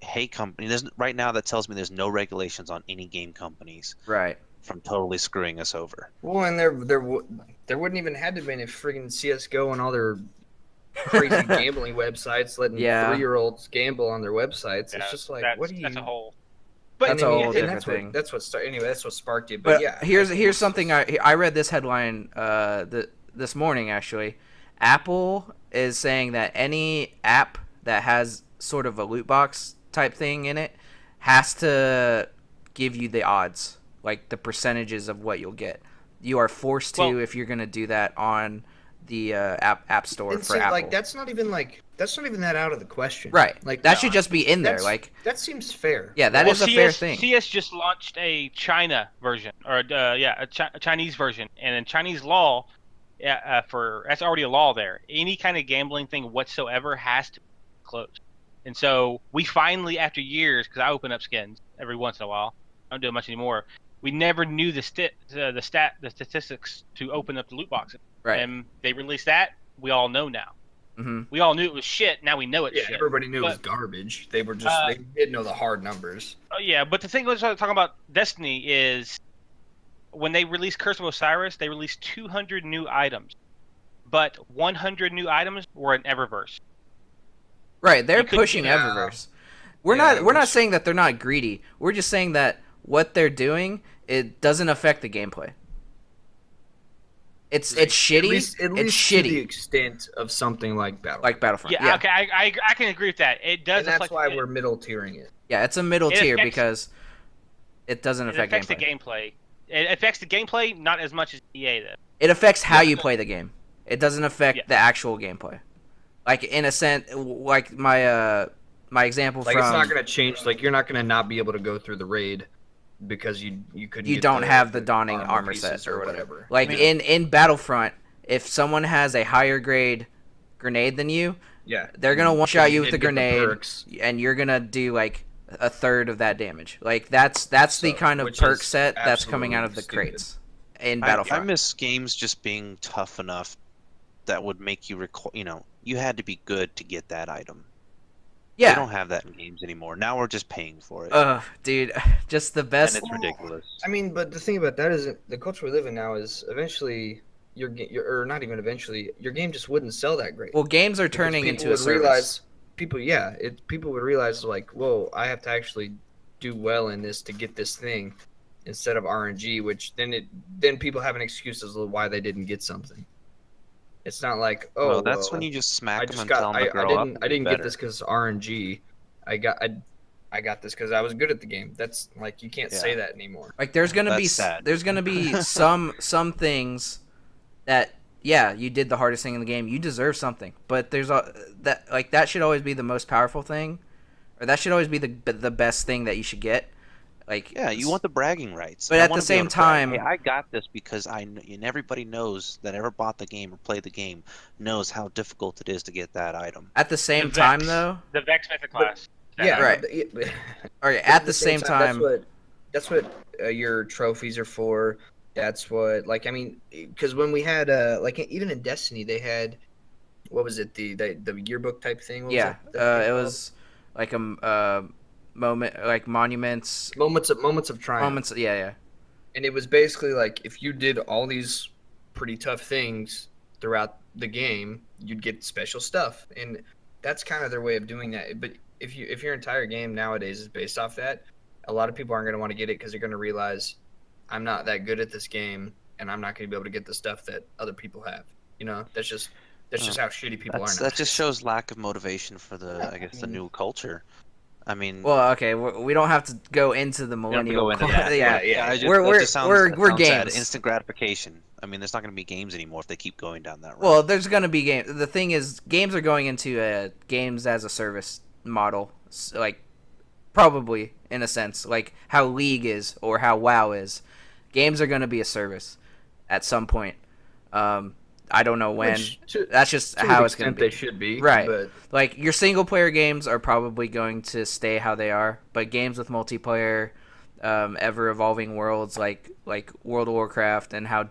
hey, company. Right now that tells me there's no regulations on any game companies Right. from totally screwing us over. Well, and there wouldn't even had to been if friggin' CS:GO and all their crazy gambling websites letting Yeah. 3-year-olds gamble on their websites. Yeah, It's just like, that's, what do you? that's a whole. That's a whole and different thing. That's what started. Anyway, that's what sparked it. But But, yeah, here's something I read this headline this morning actually. Apple is saying that any app that has sort of a loot box type thing in it has to give you the odds, like the percentages of what you'll get. You are forced to if you're going to do that on the app store And for see, Apple. like that's not even that out of the question. Right. Like that should just be in there. that's- like that seems fair. yeah, that is a fair thing. CS just launched a China version, or a Chinese version, and in Chinese law, that's already a law there. Any kind of gambling thing whatsoever has to be closed. And so we finally, after years, because I open up skins every once in a while, I don't do it much anymore. We never knew the statistics to open up the loot boxes. Right. And they released that. We all know now. Mm-hmm. We all knew it was shit. Now we know it's Yeah, shit. everybody knew it was But- garbage. They were just they didn't know the hard numbers. Oh, yeah, but the thing I was talking about Destiny is when they released Curse of Osiris, they released 200 new items, but 100 new items were in Eververse. Right, they're You could- pushing yeah. Eververse. We're Yeah, not which- saying that they're not greedy. We're just saying that what they're doing, it doesn't affect the gameplay. It's shitty. At least it's to the shitty, extent of something like Battle. like Battlefront. Yeah, Yeah, okay, I can agree with that. It does and that's affect why it, we're middle tiering it. yeah, it's a middle It tier affects- because it doesn't it affect affects gameplay. the gameplay. It affects the gameplay not as much as EA does. It affects how you play the game. It doesn't affect Yeah. the actual gameplay. Like in a sense, like my example Like from it's not gonna change. Like you're not gonna not be able to go through the raid because you couldn't. you get don't have the donning armor pieces set or whatever. whatever. Like in Battlefront, if someone has a higher grade grenade than you, Yeah, they're gonna one shot you with the didn't get the grenade, perks. and you're gonna do like a third of that damage. Like that's the So- kind of which perk is set that's coming out of the absolutely crates. in I Battlefront. miss games just being tough enough that would make you you had to be good to get that item. We Yeah. don't have that in games anymore. Now we're just paying for it, Dude, just the and best. it's ridiculous. I mean, but the thing about that is the culture we live in now is eventually or not even eventually, your game just wouldn't sell that great. Well, games are Because turning people into a would service. realize people would realize like, whoa, I have to actually do well in this to get this thing instead of RNG, which then people have an excuse as to why they didn't get something. It's not like, oh Well, that's when well, you just I smack them just and got tell them to I grow up didn't and I be didn't get better. this because RNG. I got this because I was good at the game. That's like you can't say Yeah. that anymore. Like there's gonna be That's sad. there's gonna be some things that yeah you did the hardest thing in the game. You deserve something, but there's that should always be the most powerful thing, or that should always be the best thing that you should get. Like Yeah, you want the bragging rights. But I at want the to be able same to brag, time- hey, I got this because and everybody knows that ever bought the game or played the game knows how difficult it is to get that item. at the same The time Vex. though. The Vex Mythic class. Yeah, Right. but Or But at the same time, that's what your trophies are for. That's what like I mean because when we had like even in Destiny they had what was it the yearbook type thing? What yeah, was that thing it called? was like a moment, like monuments, moments of triumph. moments. Yeah. And it was basically like if you did all these pretty tough things throughout the game, you'd get special stuff, and that's kind of their way of doing that. But if your entire game nowadays is based off that, a lot of people aren't going to want to get it because they're going to realize I'm not that good at this game, and I'm not going to be able to get the stuff that other people have. You know, that's just how shitty people are now. That just shows lack of motivation for the new culture. I mean, Well, okay, we don't have to go into the we don't have to millennial. go into that. yeah. I just, We're- that just sounds, we're that sounds sad. games. Instant gratification. I mean, there's not going to be games anymore if they keep going down that road. Well, there's gonna be games. The thing is, games are going into a games as a service model, like probably in a sense, like how League is or how WoW is. Games are gonna be a service at some point. I don't know when. Which, to That's just an how it's gonna extent be. they should be, Right. But Like your single player games are probably going to stay how they are, but games with multiplayer, ever evolving worlds like World of Warcraft and how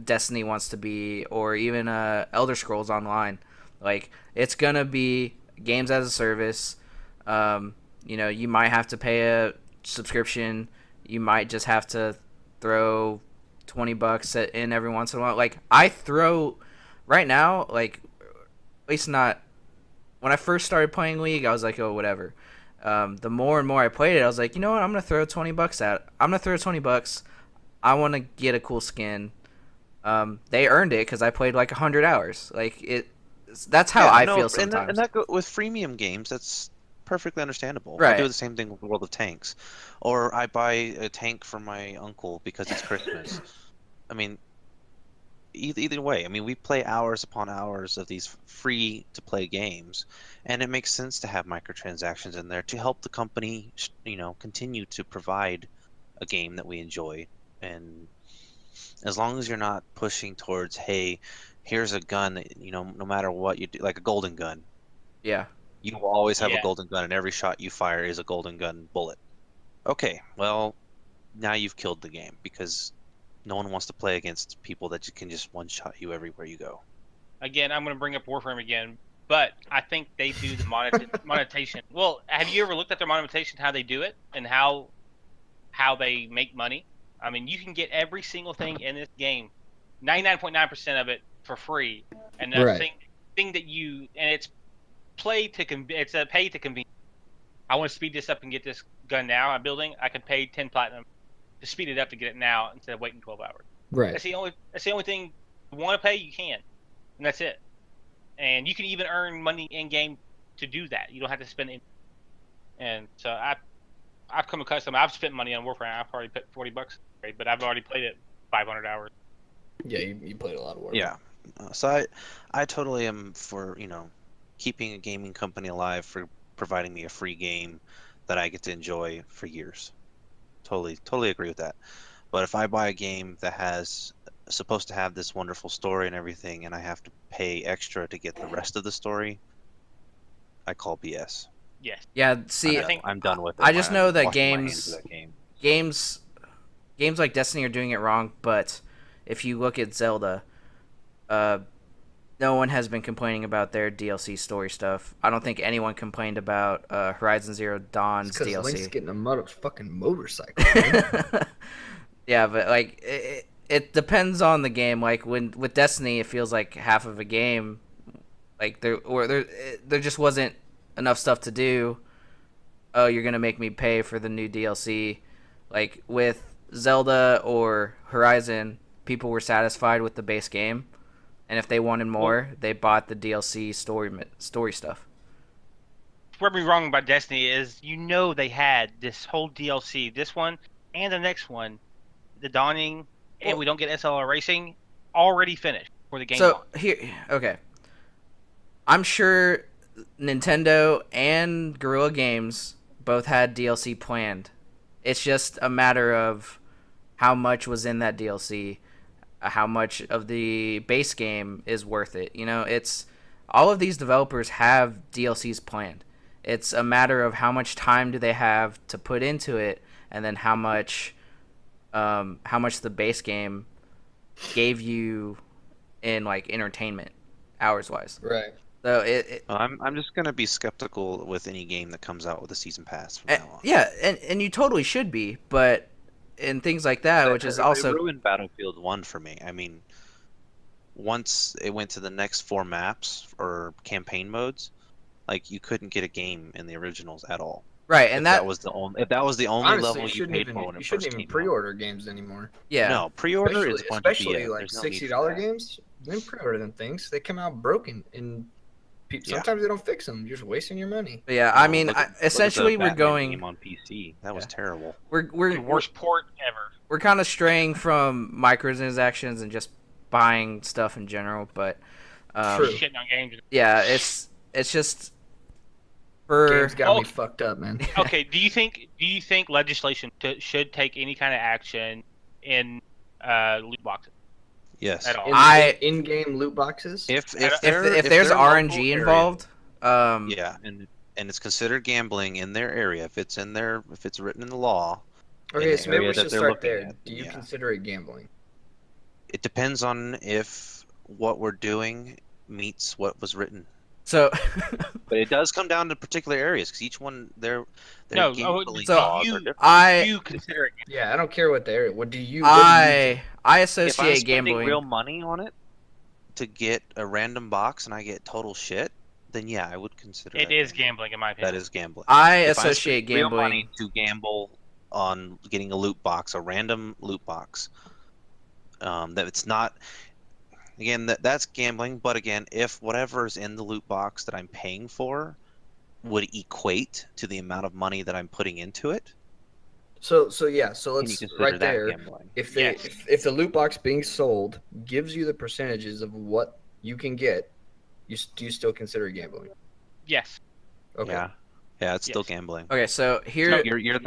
Destiny wants to be, or even Elder Scrolls Online, like it's gonna be games as a service. You might have to pay a subscription. You might just have to throw $20 in every once in a while. Like I throw right now, like at least not when I first started playing League, I was like, oh, whatever. The more and more I played it, I was like, you know what? I'm gonna throw $20 out. I'm gonna throw $20. I want to get a cool skin. They earned it because I played like 100 hours. Like it. That's how I feel sometimes. And that with freemium games, that's perfectly understandable. Right. I do the same thing with World of Tanks, or I buy a tank for my uncle because it's Christmas. I mean, either way, I mean, we play hours upon hours of these free to play games, and it makes sense to have microtransactions in there to help the company, continue to provide a game that we enjoy. And as long as you're not pushing towards, hey, here's a gun that, no matter what you do, like a golden gun, Yeah. you will always have Yeah. a golden gun, and every shot you fire is a golden gun bullet. Okay, well, now you've killed the game because no one wants to play against people that can just one-shot you everywhere you go. Again, I'm going to bring up Warframe again, but I think they do the monetization. Well, have you ever looked at their monetization, how they do it, and how they make money? I mean, you can get every single thing in this game, 99.9% of it for free, and the Right. thing that it's it's a pay to convene. I want to speed this up and get this gun now. I'm building. I could pay 10 platinum to speed it up to get it now instead of waiting 12 hours. right. That's the only thing you want to pay. You can, and that's it. And you can even earn money in game to do that. You don't have to spend it. And so I've come accustomed. I've spent money on Warframe. I've already put $40, but I've already played it 500 hours. Yeah, you played a lot of Warframe. Yeah. So I totally am for, keeping a gaming company alive, for providing me a free game that I get to enjoy for years. Totally agree with that. But if I buy a game that has supposed to have this wonderful story and everything, and I have to pay extra to get the rest of the story, I call BS. Yes. Yeah. See, I'm done with it. I just know that washing my hands of that game. games like Destiny are doing it wrong, but if you look at Zelda, no one has been complaining about their DLC story stuff. I don't think anyone complained about Horizon Zero Dawn's because DLC. Link's getting a fucking motorcycle. Man. Yeah, but like it depends on the game. Like with Destiny, it feels like half of a game. Like there just wasn't enough stuff to do. Oh, you're gonna make me pay for the new DLC. Like with Zelda or Horizon, people were satisfied with the base game, and if they wanted more, they bought the DLC story stuff. What me wrong about Destiny is, they had this whole DLC, this one and the next one, the Dawning, and we don't get SLR Racing, already finished for the game. So okay, I'm sure Nintendo and Guerrilla Games both had DLC planned. It's just a matter of how much was in that DLC, how much of the base game is worth it. It's all of these developers have DLCs planned. It's a matter of how much time do they have to put into it, and then how much the base game gave you in like entertainment hours wise. Right. So I'm just gonna be skeptical with any game that comes out with a season pass from now on. Yeah, and you totally should be, but in things like that, which is also it ruined Battlefield 1 for me. I mean, once it went to the next 4 maps or campaign modes, like you couldn't get a game in the originals at all. Right, and that was the only Honestly, level you paid for when you it shouldn't first even came pre-order games anymore. Yeah. No, pre-order is going to be especially like there's no need for $60 that. games. Then pre-order them things. They come out broken, and sometimes they don't fix them. You're just wasting your money. But yeah, Oh, I mean, essentially look at the we're Batman going. game on PC. That was terrible. We're the worst port ever. We're kind of straying from microtransactions and just buying stuff in general, but True. Shitting on games. yeah, it's just for Games got me fucked up, man. Okay, do you think legislation should take any kind of action in loot boxes Yes. at all? In-game loot boxes. If if they're there's local RNG area- involved, yeah, and it's considered gambling in their area if it's written in the law. Okay, the so maybe area we that should they're start looking there. at, Do you yeah. consider it gambling? It depends on if what we're doing meets what was written. so But it does come down to particular areas because each one their No, gambling so laws you- are different. I you consider it? Yeah, I don't care what the area. What do you? I If I'm associate spending gambling. real money on it to get a random box and I get total shit, then yeah, I would consider It that is gambling, in my opinion. That is gambling. I If I associate spend real gambling. money to gamble on getting a loot box, a random loot box. That it's not. Again, that's gambling. But again, if whatever is in the loot box that I'm paying for would equate to the amount of money that I'm putting into it, So yeah. So then you let's consider right that there. gambling. If Yes. if the loot box being sold gives you the percentages of what you can get, do you still consider it gambling? Yes. Okay. Yeah, it's still Yes. gambling. Okay, so here You're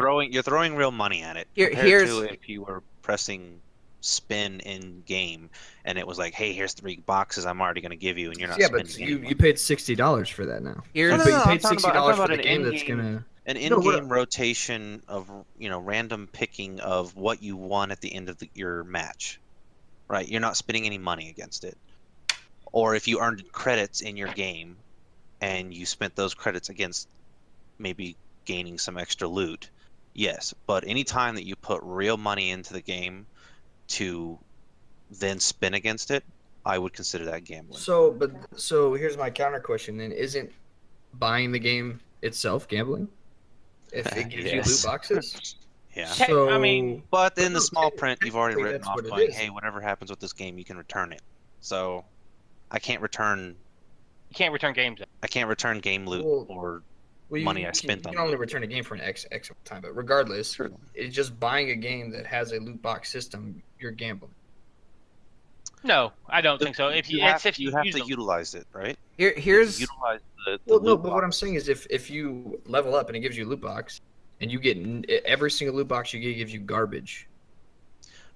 throwing real money at it. Here- compared here's- to if you were pressing spin in game and it was like, hey, here's 3 boxes I'm already going to give you, and you're not Yeah, spending but any you money. paid $60 for that now. here's But you I'm paid talking $60 about for the an game that's in-game- gonna. An No, in-game what- rotation of random picking of what you won at the end of your match, right? You're not spending any money against it. Or if you earned credits in your game and you spent those credits against maybe gaining some extra loot, yes. But any time that you put real money into the game to then spin against it, I would consider that gambling. So here's my counter question. Then isn't buying the game itself gambling? If it gives you loot Yes. boxes. Yeah. So I mean, But in no, the small print, you've already technically written that's off what it going, is. hey, whatever happens with this game, you can return it. So I can't return you can't return games. game loot Well, or well, money I you spent can, on you can only it. return a game for an X amount of time. But regardless, True. it's just buying a game that has a loot box system. You're gambling. No, I don't think so. If you you have use to them. utilize it, right? here's Utilize the Well, no, loot but what I'm box. saying is if you level up and it gives you a loot box, and you get every single loot box you get gives you garbage.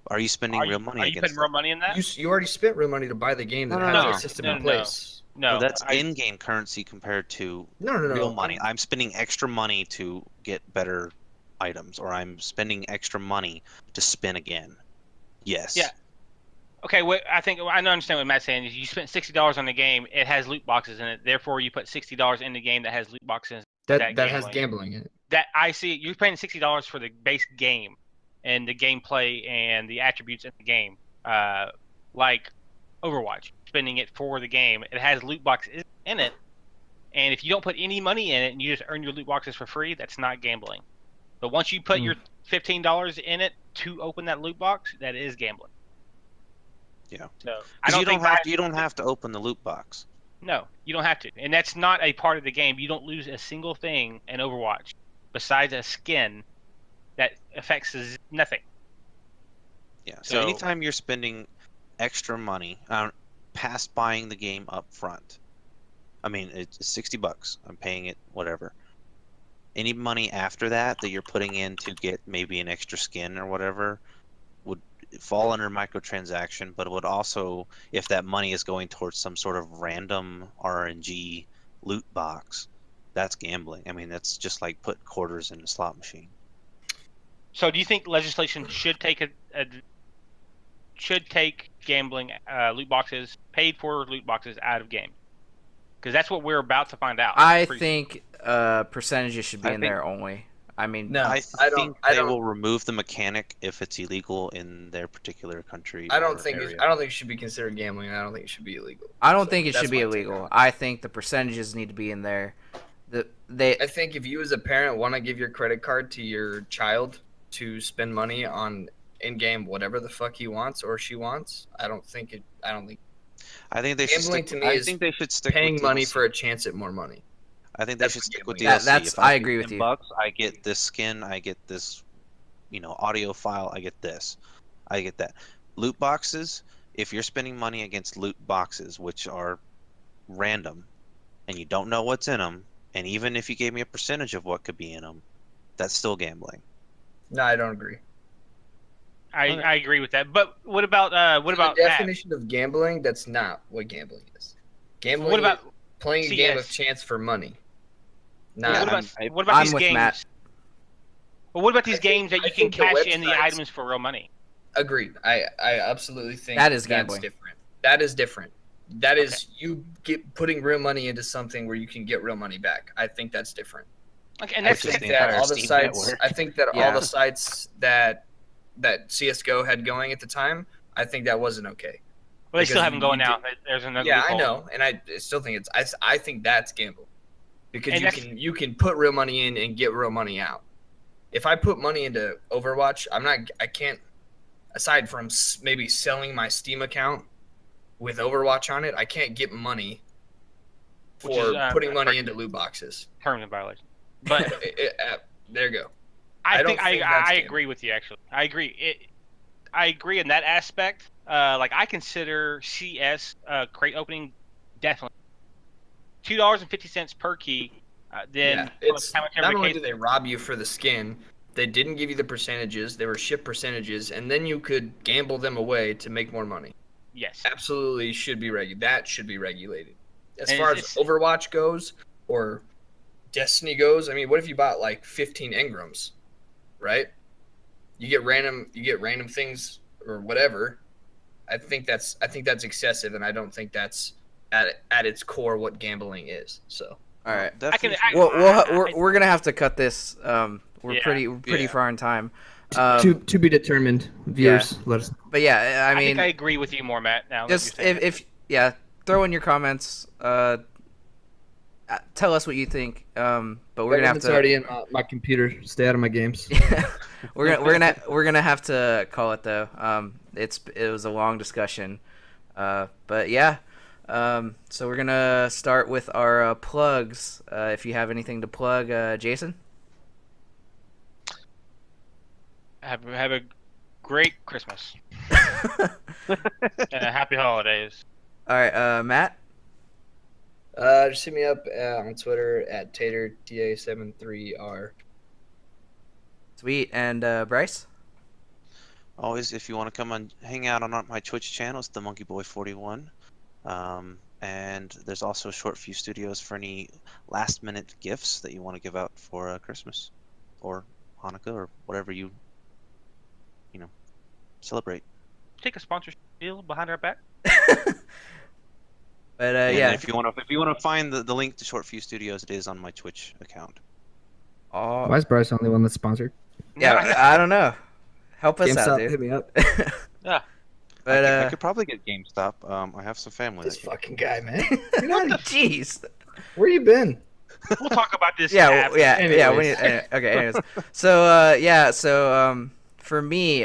Are you spending real money Are you against putting it? real money in that? You already spent real money to buy the game that No, has no, a no. system No, in no, no. place. No, that's I- in-game currency compared to No, real money. I'm spending extra money to get better items, or I'm spending extra money to spin again. Yes. Yeah. Okay, what I think I understand what Matt's saying is you spent $60 on the game. It has loot boxes in it. Therefore, you put $60 in the game that has loot boxes. That has gambling in it. That I see. You're paying $60 for the base game, and the gameplay and the attributes in the game. Like Overwatch, spending it for the game. It has loot boxes in it, and if you don't put any money in it and you just earn your loot boxes for free, that's not gambling. But once you put your $15 in it to open that loot box, that is gambling. Yeah. So you don't have to open the loot box. No, you don't have to, and that's not a part of the game. You don't lose a single thing in Overwatch besides a skin that affects nothing. Yeah. So So- anytime you're spending extra money past buying the game up front, I mean it's $60. I'm paying it whatever. Any money after that you're putting in to get maybe an extra skin or whatever would fall under microtransaction, but it would also, if that money is going towards some sort of random RNG loot box, that's gambling. I mean, that's just like put quarters in a slot machine. So, do you think legislation should take gambling loot boxes, paid for loot boxes, out of game? Because that's what we're about to find out. I pretty think percentages should be I in think- there only. I mean, No, I I think don't. they will remove the mechanic if it's illegal in their particular country. I don't or think. area. I don't think it should be considered gambling. I don't think it should be illegal. I don't So think it that's should be my take on illegal. it. I think the percentages need to be in there. I think if you as a parent want to give your credit card to your child to spend money on in-game whatever the fuck he wants or she wants, I don't think. I think they should Gambling stick. to me I is think they should stick Paying with money DLC. for a chance at more money. I think they That's should what stick with gambling DLC. is. If I pay agree with $10, you. I get this skin. I get this, audio file. I get this. I get that. Loot boxes. If you're spending money against loot boxes, which are random, and you don't know what's in them, and even if you gave me a percentage of what could be in them, that's still gambling. No, I don't agree. I agree with that. But what about The Matt? definition of gambling? That's not what gambling is. Gambling What about is playing a game of CS? chance for money. Yeah, Not what about I'm these with games? Matt. Well, what about these I think- games that I you can think the cash in the websites- items for real money? agreed. I absolutely think That is that's gambling. different. That is different. That is Okay. you putting real money into something where you can get real money back. I think that's different. Okay, and I that's Which is think the that entire all the Steam sites. network. I think that all Yeah. the sites that CS:GO had going at the time. I think that wasn't okay. well, they still because have them going you now. There's another. Yeah, I loophole. know, and I still think it's. I think that's gambling because And that's- you can put real money in and get real money out. If I put money into Overwatch, I can't. Aside from maybe selling my Steam account with Overwatch on it, I can't get money Which for is, putting money correct. into loot boxes. Terms and violation. But There you go. I don't think think that's I gambling. agree with you. Actually, I agree. I agree in that aspect. Like I consider CS crate opening definitely $2.50 per key. Then Yeah, it's how much not every only case- do they rob you for the skin, they didn't give you the percentages. They were ship percentages, and then you could gamble them away to make more money. Yes. Absolutely should be regulated. That should be regulated. As And far as it's- Overwatch goes or Destiny goes, I mean, what if you bought like 15 engrams, right? You get random things or whatever. I think that's excessive, and I don't think that's at its core what gambling is. So all right. We're gonna have to cut this. We're Yeah. pretty far in time. To be determined. Viewers, let us. But yeah, I I mean, think I agree with you more, Matt. Now that just you're saying it. if throw in your comments. Tell us what you think. But we're gonna have It's to. already in my computer. Stay out of my games. we're gonna have to call it though. It was a long discussion. But yeah. So we're gonna start with our plugs. If you have anything to plug, Jason. have a great Christmas and a happy holidays. All right, Matt. just hit me up on Twitter at Tater TA73R. Sweet. And Bryce. Always, if you want to come and hang out on my Twitch channel, it's the Monkey Boy 41. And there's also Short Fuse Studios for any last minute gifts that you want to give out for Christmas or Hanukkah or whatever you celebrate. take a sponsorship deal behind our back. But And yeah. if you want to find the link to Short Fuse Studios, it is on my Twitch account. Oh, Why is Bryce the only one that's sponsored? yeah, I don't know. Help us out, GameStop, dude. hit me up. Yeah. But I could probably get GameStop. I have some family. This that can- fucking guy, man. jeez. Where you been? We'll talk about this. Yeah, after. yeah. Anyways. Okay. Anyways, so for me,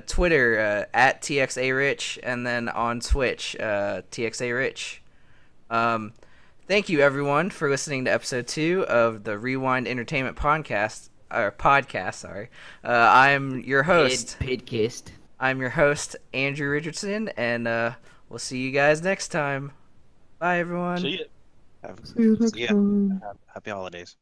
Twitter at TXARich, and then on Twitch, TXARich. Thank you everyone for listening to episode 2 of the Rewind Entertainment podcast. Sorry. I'm your host. Podcast. I'm your host, Andrew Richardson, and we'll see you guys next time. Bye, everyone. See ya. See ya. Happy holidays.